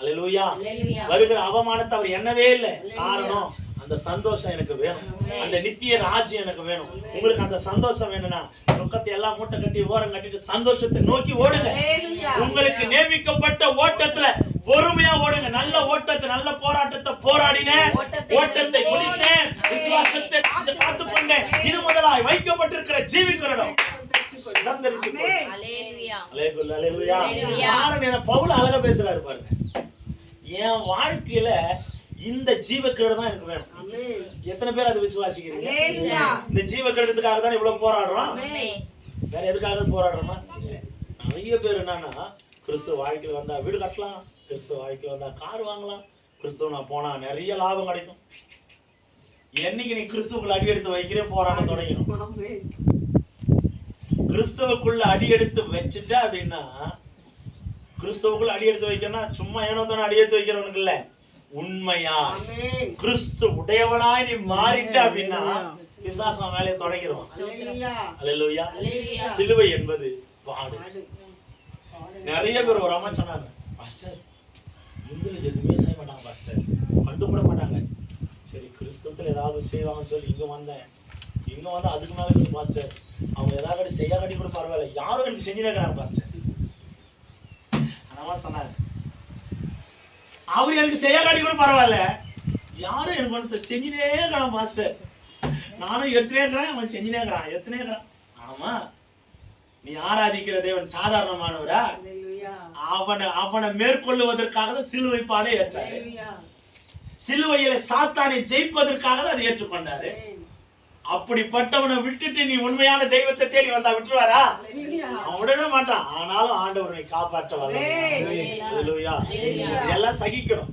அல்லேலூயா. வருகிற அவமானத்தை அவர் எண்ணவே இல்லை. காரணம், அந்த சந்தோஷம் எனக்கு வேணும், அந்த நித்திய ராஜ்யம் எனக்கு வேணும். உங்களுக்கு அந்த சந்தோஷம் வேணும்னா துக்கத்தை எல்லாம் மூட்டை கட்டி ஓரம் கட்டிட்டு சந்தோஷத்தை நோக்கி ஓடுங்க. உங்களுக்கு நியமிக்கப்பட்ட ஓட்டத்துல பொறுமையா ஓடுங்க. நல்ல ஓட்டத்தை, நல்ல போராட்டத்தை போராடினேன், ஓட்டத்தை முடித்தேன், விசுவாசத்தை காத்துக்கொண்டேன். இது முதலாய் வைக்கப்பட்டிருக்கிற ஜீவிக்கிறோம். பவுல் அழகா பேசுறாரு பாருங்க. என் வாழ்க்கையில இந்த ஜீவக்கிரீடை தான் எனக்கு வேணும். எத்தனை பேர் அதை விசுவாசிக்கிறீங்க? இந்த ஜீவக்கிரீடத்துக்காக தான் இவ்வளவு போராடுறோம். வேற எதுக்காக போராடுறோமா? நிறைய பேர் என்னன்னா, கிறிஸ்துவ வாழ்க்கையில் வந்தா வீடு கட்டலாம், கிறிஸ்துவ வாழ்க்கையில் வந்தா கார் வாங்கலாம், கிறிஸ்துவ நான் போனா நிறைய லாபம் கிடைக்கும். என்னைக்கு நீ கிறிஸ்துவுக்குள்ள அடி எடுத்து வைக்கிறே போராட்டம் தொடங்கணும். கிறிஸ்துவுக்குள்ள அடி எடுத்து வச்சுட்ட அப்படின்னா, கிறிஸ்துவுக்குள்ள அடி எடுத்து வைக்கணும்னா சும்மா ஏனோ தானே அடி எடுத்து வைக்கிறவனுக்கு இல்ல, உண்மையா கிறிஸ்து உடையவனாய் நீ மாறிட்ட அப்படின்னா பிசாசம் வேலையை தொடங்கிடுவான். அல்லேலூயா. சிலுவை என்பது பாடு. நிறைய பேர் ஒரு அம்மா சொன்னாங்க, பாஸ்டர் இந்துல எதுவுமே செய்ய மாட்டாங்க பாஸ்டர், கண்டுபிட மாட்டாங்க. சரி கிறிஸ்தவத்துல ஏதாவது செய்வாங்கன்னு சொல்லி இங்க வந்தேன். இங்க வந்து அதுக்கு மேல இருக்கு பாஸ்டர், அவங்க ஏதாவது செய்ய கட்டி கூட பரவாயில்ல, யாரும் எனக்கு செஞ்சுனே இருக்கிறாங்க பாஸ்டர். அந்த சொன்னாங்க, அவர் எனக்கு செய்ய காட்டி கூட பரவாயில்ல, யாரும் எனக்கு வந்து செஞ்சுனே இருக்கிறான் மாஸ்டர். நானும் எடுத்துனே இருக்கிறேன், அவன் செஞ்சுனே இருக்கிறான், எத்தனை இருக்கிறான். ஆமா, நீ ஆராதிக்கிற தேவன் சாதாரணமானவரா? அவனை மேற்கொள்ளுவதற்காக தான் சிலுவை பாடை ஏற்றாரு. சிலுவையில சாத்தானை ஜெயிப்பதற்காக தான் அதை ஏற்றுக்கொண்டாரு. அப்படிப்பட்டவனை விட்டுட்டு நீ உண்மையான தெய்வத்தை தேடி வந்தா விட்டுருவாரா? அவன் விடவே மாட்டான். ஆனாலும் ஆண்டவரை காப்பாற்ற வரல. இதெல்லாம் சகிக்கணும்.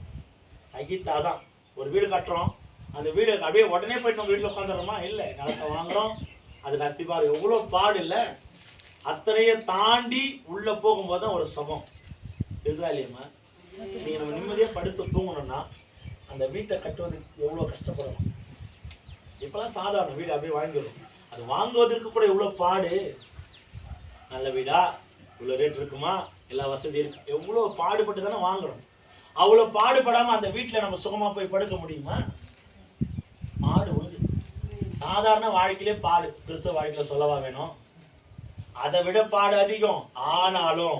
சகித்தாதான். ஒரு வீடு கட்டுறோம், அந்த வீடு அப்படியே உடனே போயிட்டு நம்ம வீட்டுல உட்காந்துறோமா? இல்ல, நிலத்தை வாங்குறோம், அதுக்கு அஸ்திபாரம் எவ்வளவு பாடு இல்ல. அத்தனைய தாண்டி உள்ள போகும்போதுதான் ஒரு சுகம் இருக்குதா இல்லையம்மா? நீங்க நம்ம நிம்மதியா படுத்து தூங்கணும்னா அந்த வீட்டை கட்டுவதுக்கு எவ்வளவு கஷ்டப்படணும். இப்பெல்லாம் சாதாரண வீடு அப்படியே வாங்கிடும். அது வாங்குவதற்கு கூட எவ்வளவு பாடு. நல்ல வீடா, இவ்வளவு ரேட் இருக்குமா, எல்லா வசதி இருக்கு, எவ்வளவு பாடுபட்டு தானே வாங்குறோம். அவ்வளவு பாடுபடாம அந்த வீட்டுல நம்ம சுகமா போய் படுக்க முடியுமா? பாடு உண்டு. சாதாரண வாழ்க்கையிலே பாடு, கிறிஸ்தவ வாழ்க்கையில சொல்லவா வேணும்? அதை விட பாடு அதிகம். ஆனாலும்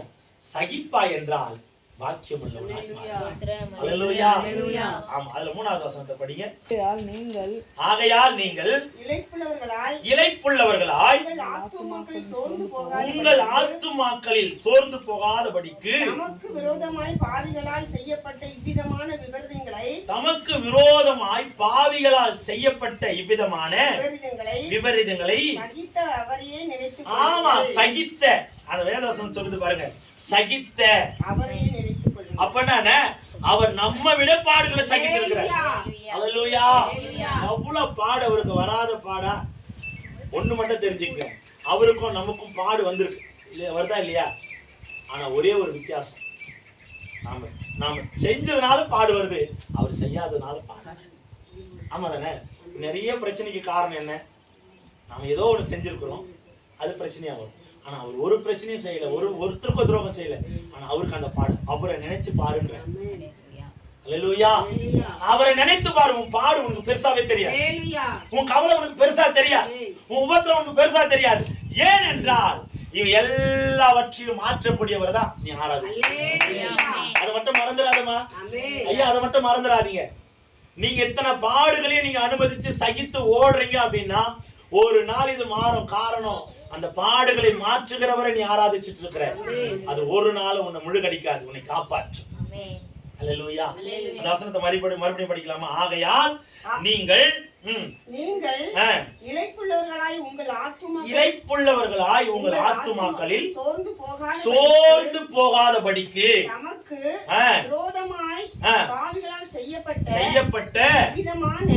சகிப்பா என்றால் வாக்கியம் உள்ளவனாய். அல்லேலூயா. ஆமா, அதுல 3வது வசனத்தை படிங்க. ஆகையால் நீங்கள் இளைப்புள்ளவர்களாய் உங்கள் ஆத்துமாக்களில் சோர்ந்து போகாதபடிக்கு தமக்கு விரோதமாய் பாவிகளால் செய்யப்பட்ட இவ்விதமான விபரீதங்களை ஆமா சகித்த, அந்த வேதவசனம் சொல்லுது பாருங்க, சகித்த. அப்பனா அவர் நம்ம விட பாடுகளை சகித்திருக்கிறார். அல்லேலூயா. அவ்வளவு பாடு அவருக்கு வராத பாடா? ஒண்ணு மட்டும் தெரிஞ்சுக்க, அவருக்கும் நமக்கும் பாடு வந்திருக்கு இல்லையா, வருதா இல்லையா? ஆனா ஒரே ஒரு வித்தியாசம், நாம செஞ்சதுனால பாடு வருது, அவர் செய்யாததுனால பாடு. ஆமா தானே? நிறைய பிரச்சனைக்கு காரணம் என்ன? நாம ஏதோ ஒண்ணு செஞ்சிருக்கிறோம், அது பிரச்சனையா வரும். ஆனா அவர் ஒரு பிரச்சனையும் செய்யல, ஒருத்தருக்கும் துரோகம் செய்யல. ஆனா அவருக்கு அந்த பாடு. அவரை நினைச்சு பாருங்க. அல்லேலூயா. அவரை நினைத்து பாரு. உன் பாடு உனக்கு பெருசாவே தெரியாது, உன் கவலை உனக்கு பெருசா தெரியாது, உன் உபத்திரம் உனக்கு பெருசா தெரியாது. ஏன் என்றால் இவ எல்லாவற்றையும் மாற்றக்கூடியவர் தான் நீ ஆராதி. அதை மட்டும் மறந்துடாதமா ஐயா, அதை மட்டும் மறந்துடாதீங்க. நீங்க எத்தனை பாடுகளையும் நீங்க அனுமதிச்சு சகித்து ஓடுறீங்க அப்படின்னா ஒரு நாள் இது மாறும். காரணம், அந்த பாடுகளை மாற்றுகிறவரை நீ ஆராதிச்சிட்டு இருக்கிற, அது ஒரு நாள் உன்னை முழுகடிக்காது, உன்னை காப்பாற்றும். அல்லேலூயா. அந்த வசனத்தை மறுபடியும் படிக்கலாமா? ஆகையால் நீங்கள் இளைப்புள்ளவர்களாய் உங்கள் ஆத்துமாக்களில் சோர்ந்து போகாதபடிக்கு நமக்கு விரோதமாய் பாவிகளால் செய்யப்பட்ட விதமான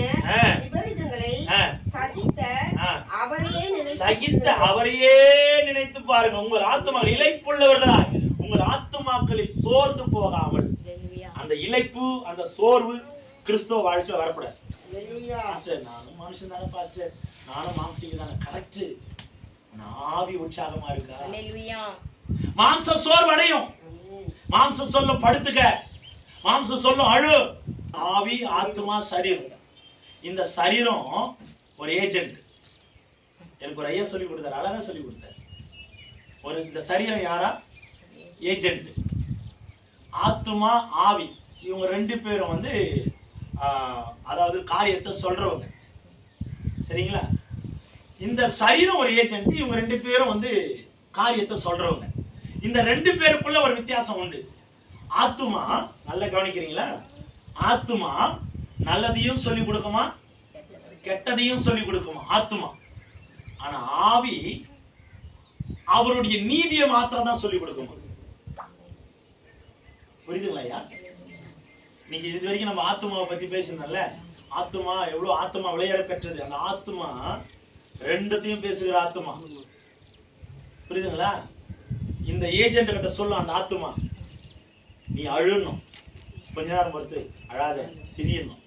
விபரீதங்களை சகித்த அவரையே நினைத்து பாருங்க. உங்கள் ஆத்துமாக்கள் இளைப்புள்ளவர்களாய் உங்கள் ஆத்துமாக்களில் சோர்ந்து போகாமல். அந்த இளைப்பு, அந்த சோர்வு கிறிஸ்தவ வாழ்க்கையில வரக்கூடாது. நானும் மனுஷன் தானே பாஸ்டர், நானும் மாம்சம் தானே, கரெக்ட். ஆவி உற்சாகமா இருக்கா? மாம்சம் சோர்வடையும். மாம்சம் சொல்லும் படுத்துக்க, மாம்சம் சொல்லும் அழு. ஆவி, ஆத்மா, சரீரம், இந்த சரீரம் ஒரு ஏஜென்ட். எனக்கு ஒரு ஐயா சொல்லி கொடுத்தாரு, அழகா சொல்லி கொடுத்தாரு. இந்த சரீரம் யாரா? ஏஜென்ட். ஆத்மா, ஆவி, இவங்க ரெண்டு பேரும் வந்து அதாவது காரியத்தை சொல்றவங்க, சரிங்களா? இந்த சரீரம் ஒரு ஏஜென்ட், இவங்க ரெண்டு பேரும் வந்து காரியத்தை சொல்றவங்க. இந்த ரெண்டு பேருக்குள்ள ஒரு வித்தியாசம் உண்டு. ஆத்துமா, நல்லா கவனிக்கிறீங்களா? ஆத்துமா நல்லதையும் சொல்லி கொடுக்குமா, கெட்டதையும் சொல்லி கொடுக்குமா ஆத்துமா. ஆனா ஆவி அவருடைய நீதியை மாத்திரம் தான் சொல்லி கொடுக்குமா. புரியுதுங்களா ஐயா? நீங்க இது வரைக்கும் நம்ம ஆத்துமாவை பத்தி பேசினோம்ல, ஆத்துமா எவ்வளவு ஆத்துமா விளையாட பெற்றது. அந்த ஆத்துமா ரெண்டுத்தையும் பேசுகிற ஆத்துமா. புரியுதுங்களா? இந்த ஏஜென்ட் கிட்ட சொல்லும் அந்த ஆத்துமா, நீ அழுணும், கொஞ்ச நேரம் பொறுத்து அழாத, சிரியணும்.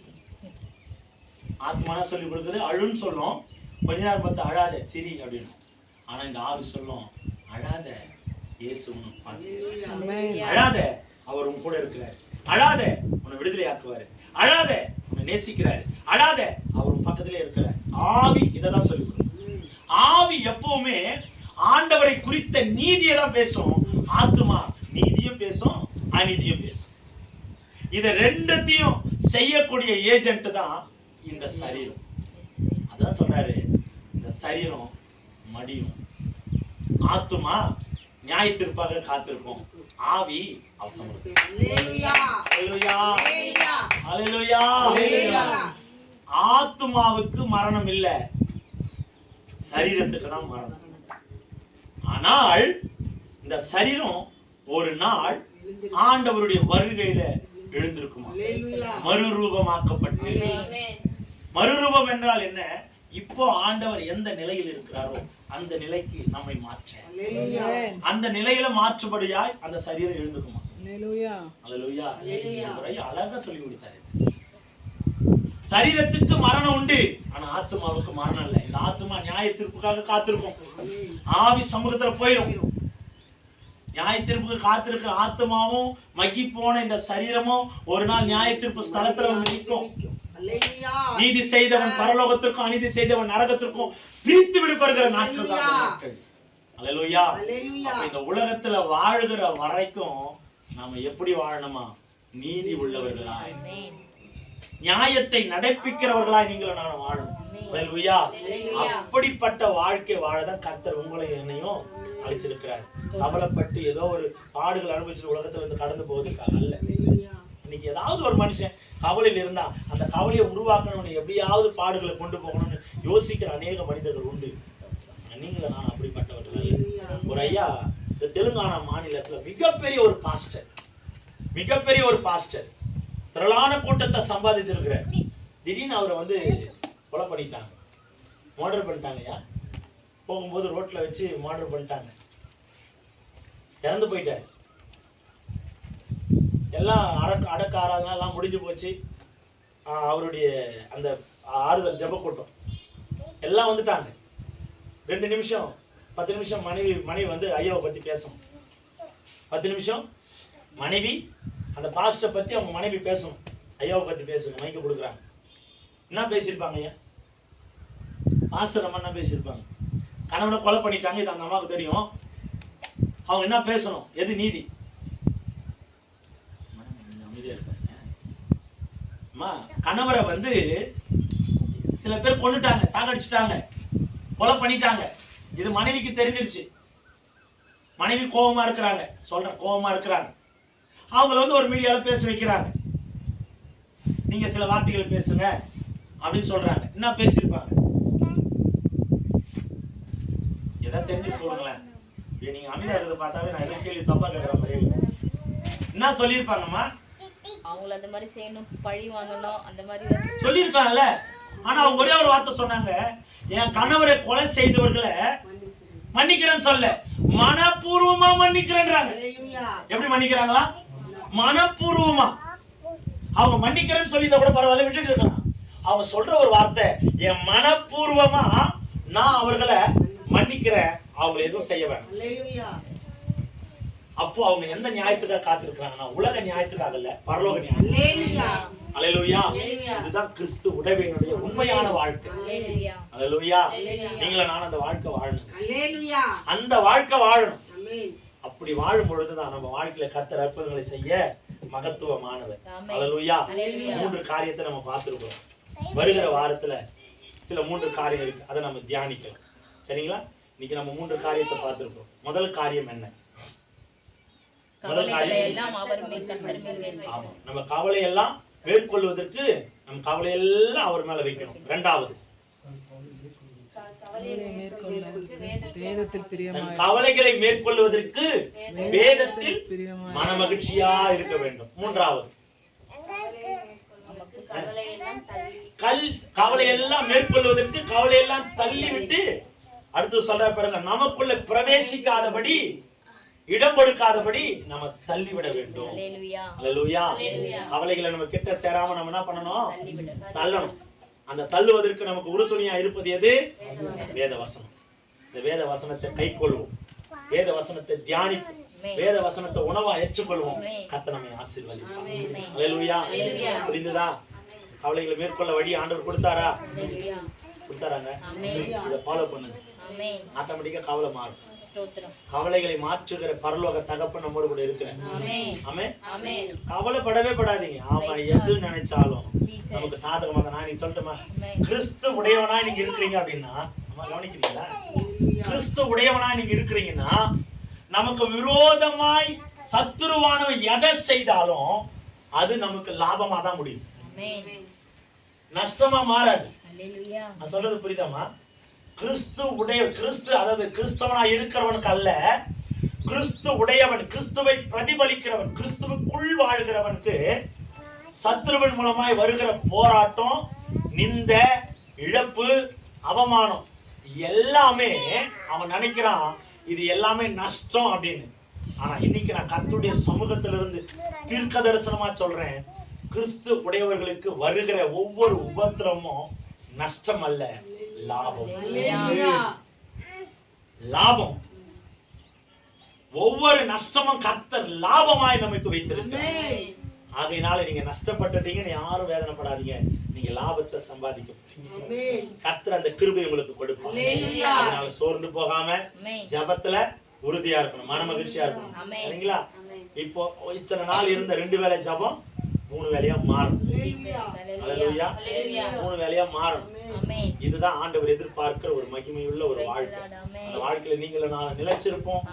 ஆத்மானா சொல்லி கொடுக்குது, அழுன்னு சொல்லும், கொஞ்ச நேரம் பார்த்து அழாத, சிரி அப்படின்னு. ஆனா இந்த ஆவி சொல்லும், அழாத, இயேசுன்னு பார்த்து அழாத, அவர் உன் கூட இருக்கிறார். அழாத, உன்னை விடுதலை ஆக்குவாரு. அழாத, உன்னை நேசிக்கிறாரு. அழாத, அவர் பக்கத்திலே இருக்கிறார். ஆவி இதைதான் சொல்லி கொடுக்கும். ஆவி எப்பவுமே ஆண்டவரை குறித்த நீதியை தான் பேசும். ஆத்துமா நீதியும் பேசும், அநீதியும் பேசும். இத ரெண்டத்தையும் செய்யக்கூடிய ஏஜென்ட் தான் இந்த சரீரம். அதான் சொல்றாரு, இந்த சரீரம் மடியும், ஆத்துமா நியாயத்திற்காக காத்திருக்கும், ஆவி அவசரம். ஆத்துமாவுக்கு மரணம் இல்ல, சரீரத்துக்கு தான் மரணம். ஆனால் இந்த சரீரம் ஒரு நாள் ஆண்டவருடைய வருகையில எழுந்திருக்குமா, மறுரூபமாக்கப்பட்டு. மறுரூபம் என்றால் என்ன? இப்போ ஆண்டவர் எந்த நிலையில் இருக்கிறாரோ அந்த நிலைக்கு நம்மை மாற்ற, அந்த நிலையில மாற்றுபடியாய் அந்த சரீரம் எழுந்துக்குமா. அழகா சொல்லி கொடுத்தாரு. சரீரத்துக்கு மரணம் உண்டு, ஆனா ஆத்மாவுக்கு மரணம் இல்லை. இந்த ஆத்மா நியாய தீர்ப்புக்காக காத்திருக்கும், ஆவி சமூகத்துல போயிடும். நியாய தீர்ப்புக்கு காத்திருக்கிற ஆத்மாவும் மக்கி போன இந்த சரீரமும் ஒரு நாள் நியாய தீர்ப்பு ஸ்தலத்துல வந்து நிற்கும். நீதி செய்தவன் பரலோகத்திற்கும், அநீதி செய்தவன் நரகத்திற்கும் பிரித்து விடுபடுகிற நாட்கள் தான். அல்லேலூயா. இந்த உலகத்துல வாழ்கிற வரைக்கும் நாம எப்படி வாழணுமா? நீதி உள்ளவர்களாய், நியாயத்தை நடப்பிக்கிறவர்களாய் நீங்களும் நானும் வாழணும். அல்லேலூயா. அப்படிப்பட்ட வாழ்க்கை வாழதான் கர்த்தர் உங்களை என்னையும் அழைச்சிருக்கிறார். கவலைப்பட்டு ஏதோ ஒரு பாடுகள் அனுபவிச்சு உலகத்துல இருந்து கடந்து போவதற்காக அல்ல. இன்னைக்கு ஏதாவது ஒரு மனுஷன் கவலையில் இருந்தா அந்த கவலையை உருவாக்கணும்னு எப்படியாவது பாடுகளை கொண்டு போகணும்னு யோசிக்கிற அநேக மனிதர்கள் உண்டு. நீங்களும் நான் அப்படிப்பட்டவர்கள். ஒரு ஐயா இந்த தெலுங்கானா மாநிலத்துல மிகப்பெரிய ஒரு பாஸ்டர் திரளான கூட்டத்தை சம்பாதிச்சிருக்கிற, திடீர்னு அவரை வந்து கொலை பண்ணிட்டாங்க, மர்டர் பண்ணிட்டாங்க. ஐயா போகும்போது ரோட்ல வச்சு மர்டர் பண்ணிட்டாங்க, இறந்து போயிட்டாரு. எல்லாம் அடக்க ஆராதனை எல்லாம் முடிஞ்சு போச்சு. அவருடைய அந்த ஆறுதல் ஜெப கூட்டம் எல்லாம் வந்துட்டாங்க. 2 நிமிஷம் 10 நிமிஷம் மனைவி வந்து ஐயாவை பத்தி பேசணும். 10 நிமிஷம் மனைவி அந்த பாஸ்டரை பத்தி அவங்க மனைவி பேசணும், ஐயாவை பத்தி பேசணும். மைக்க கொடுக்குறாங்க. என்ன பேசியிருப்பாங்க ஐயா? பாஸ்டர் அம்மா என்ன பேசியிருப்பாங்க? கணவனை கொலை பண்ணிட்டாங்க, இது அந்த அம்மாவுக்கு தெரியும். அவங்க என்ன பேசணும்? எது நீதி? கணவரை வந்து சில பேர் கொன்னுட்டாங்க, சாகடிச்சுட்டாங்க, கொலை பண்ணிட்டாங்க. இது மனைவிக்கு தெரிஞ்சிருச்சு. மனைவி கோபமா இருக்கிறாங்க, சொல்றேன் கோபமா இருக்கிறாங்க. அவங்கள வந்து ஒரு மீடியால பேச வைக்கிறாங்க. நீங்க சில வார்த்தைகள் பேசுங்க அப்படின்னு சொல்றாங்க. என்ன பேசியிருப்பாங்க? ஏதாவது தெரிஞ்சு சொல்லுங்களேன். நீங்க அமைதியா இருக்கிறத பார்த்தாவே நான் எதுவும் கேள்வி தப்பா கேட்கிற மாதிரி என்ன சொல்லியிருப்பாங்கம்மா? அவங்கள அந்த மாதிரி செய்யணும், பழி வாங்கணும், அந்த மாதிரி சொல்லியிருக்காங்கல்ல. ஆனா அவங்க ஒரே ஒரு வார்த்தை சொன்னாங்க, என் கணவரை கொலை செய்தவர்களை மன்னிக்கிறேன்னு சொல்ல, மனப்பூர்வமா மன்னிக்கிறேன்றாங்க. எப்படி மன்னிக்கிறாங்களா? மனப்பூர்வமா. அவங்க மன்னிக்கிறேன்னு சொல்லி கூட பரவாயில்ல, விட்டுட்டு இருக்கலாம். அவங்க சொல்ற ஒரு வார்த்தை, என் மனப்பூர்வமா நான் அவர்களை மன்னிக்கிறேன், அவங்களை எதுவும் செய்ய வேண்டாம். அப்போ அவங்க எந்த நியாயத்துக்காக காத்திருக்கிறாங்கன்னா, உலக நியாயத்துக்காக இல்ல, பரலோக நியாயம். அல்லேலூயா. இதுதான் கிறிஸ்து உடவினுடைய உண்மையான வாழ்க்கை. அல்லேலூயா. நீங்கள நான் அந்த வாழ்க்கை வாழணும். அந்த வாழ்க்கை வாழணும். அப்படி வாழும் பொழுதுதான் நம்ம வாழ்க்கையில கர்த்தர் அற்புதங்களை செய்ய மகத்துவமானவர். அல்லேலூயா. 3 காரியத்தை நம்ம பார்த்திருக்கிறோம். வருகிற வாரத்துல சில 3 காரியம் இருக்கு, அதை நம்ம தியானிக்கலாம். சரிங்களா? இன்னைக்கு நம்ம 3 காரியத்தை பார்த்திருக்கோம். முதல் காரியம் என்ன? முதல் காரியம் நம்ம கவலை எல்லாம் மேற்கொள்வதற்கு நம்ம கவலை எல்லாம் அவர் மேல வைக்கணும். இரண்டாவது, கவலைகளை மேற்கொள்வதற்கு வேதத்தில் மனமகிழ்ச்சியா இருக்க வேண்டும். மூன்றாவது, கவலை எல்லாம் மேற்கொள்வதற்கு கவலை எல்லாம் தள்ளிவிட்டு, அடுத்து சொல்ற பாருங்க, நமக்குள்ள பிரவேசிக்காதபடி, இடம் கொடுக்காதபடி நம்ம தள்ளிவிட வேண்டும். அல்லேலூயா. கவலைகளை நம்ம கிட்ட சேராம நம்ம என்ன பண்ணணும்? தள்ளணும். அந்த தள்ளுவதற்கு நமக்கு உறுதுணையா இருப்பது எது? வேத வசனம். இந்த வேத வசனத்தை கைக்கொள்வோம், வேத வசனத்தை தியானிப்போம், வேத வசனத்தை உணவா ஏற்றுக்கொள்வோம். கர்த்தர் நம்மை ஆசீர்வதிப்பார். அல்லேலூயா. புரிந்துதா? கவலைகளை மேற்கொள்ள வழி ஆண்டவர் கொடுத்தாரா? கொடுத்தாராங்க. இதை ஃபாலோ பண்ணுங்க, ஆட்டோமேட்டிக்கா கவலை மாறும். கவலைகளை மாற்றுகிற பரலோக தகப்பன் நம்மோடு கூட இருக்கிறேன். ஆமென். கவலைப்படவே படாதீங்க. ஆமா, எது நினைச்சாலும் நமக்கு சாதகமாக. நான் நீங்க சொல்லட்டுமா, கிறிஸ்து உடையவனா நீங்க இருக்கிறீங்க அப்படின்னா, நம்ம கவனிக்கிறீங்களா? கிறிஸ்து உடையவனா நீங்க இருக்கிறீங்கன்னா, நமக்கு விரோதமாய் சத்துருவானவன் எதை செய்தாலும் அது நமக்கு லாபமா தான் முடியும், நஷ்டமா மாறாது. நான் சொல்றது புரியுதாமா? கிறிஸ்து அதாவது கிறிஸ்தவனா இருக்கிறவனுக்கு அல்ல, கிறிஸ்து உடையவன், கிறிஸ்துவை பிரதிபலிக்கிறவன், கிறிஸ்துவுக்குள் வாழ்கிறவனுக்கு சத்துருவின் மூலமாய் வருகிற போராட்டம், நிந்த, இழப்பு, அவமானம் எல்லாமே அவன் நினைக்கிறான் இது எல்லாமே நஷ்டம் அப்படின்னு. ஆனா இன்னைக்கு நான் கர்த்தருடைய சமூகத்திலிருந்து தீர்க்க தரிசனமா சொல்றேன், கிறிஸ்து உடையவர்களுக்கு வருகிற ஒவ்வொரு உபத்திரமும் நஷ்டம் அல்ல, லாபம். லாபம். ஒவ்வொரு நஷ்டமும் கர்த்தர் லாபமாய் நமக்கு வைத்திருக்கிறார். ஆகையினால நீங்க நஷ்டப்பட்டுட்டீங்கன்னு யாரும் வேதனைப்படாதீங்க, நீங்க லாபத்தை சம்பாதிக்க கர்த்தர் அந்த கிருபை உங்களுக்கு கொடுப்பார். அதனால சோர்ந்து போகாம ஜெபத்துல உறுதியா இருக்கணும், மன மகிழ்ச்சியா இருக்கணும். சரிங்களா? இப்போ இத்தனை நாள் இருந்த 2 வேளை ஜெபம் 3 வேளையா மாறும். அல்லேலூயா. 3 வேளையா மாறும். இதுதான் ஆண்டவர் எதிர்பார்க்கிற ஒரு மகிமையுள்ள ஒரு வாழ்க்கை. அந்த வாழ்க்கையில நீங்களும் நான் நிலைச்சிருப்போம்,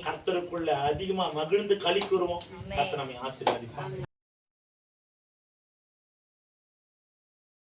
கர்த்தருக்குள்ள அதிகமா மகிழ்ந்து களி கூறுவோம். கர்த்தர் நம்மை ஆசீர்வதிப்பார்.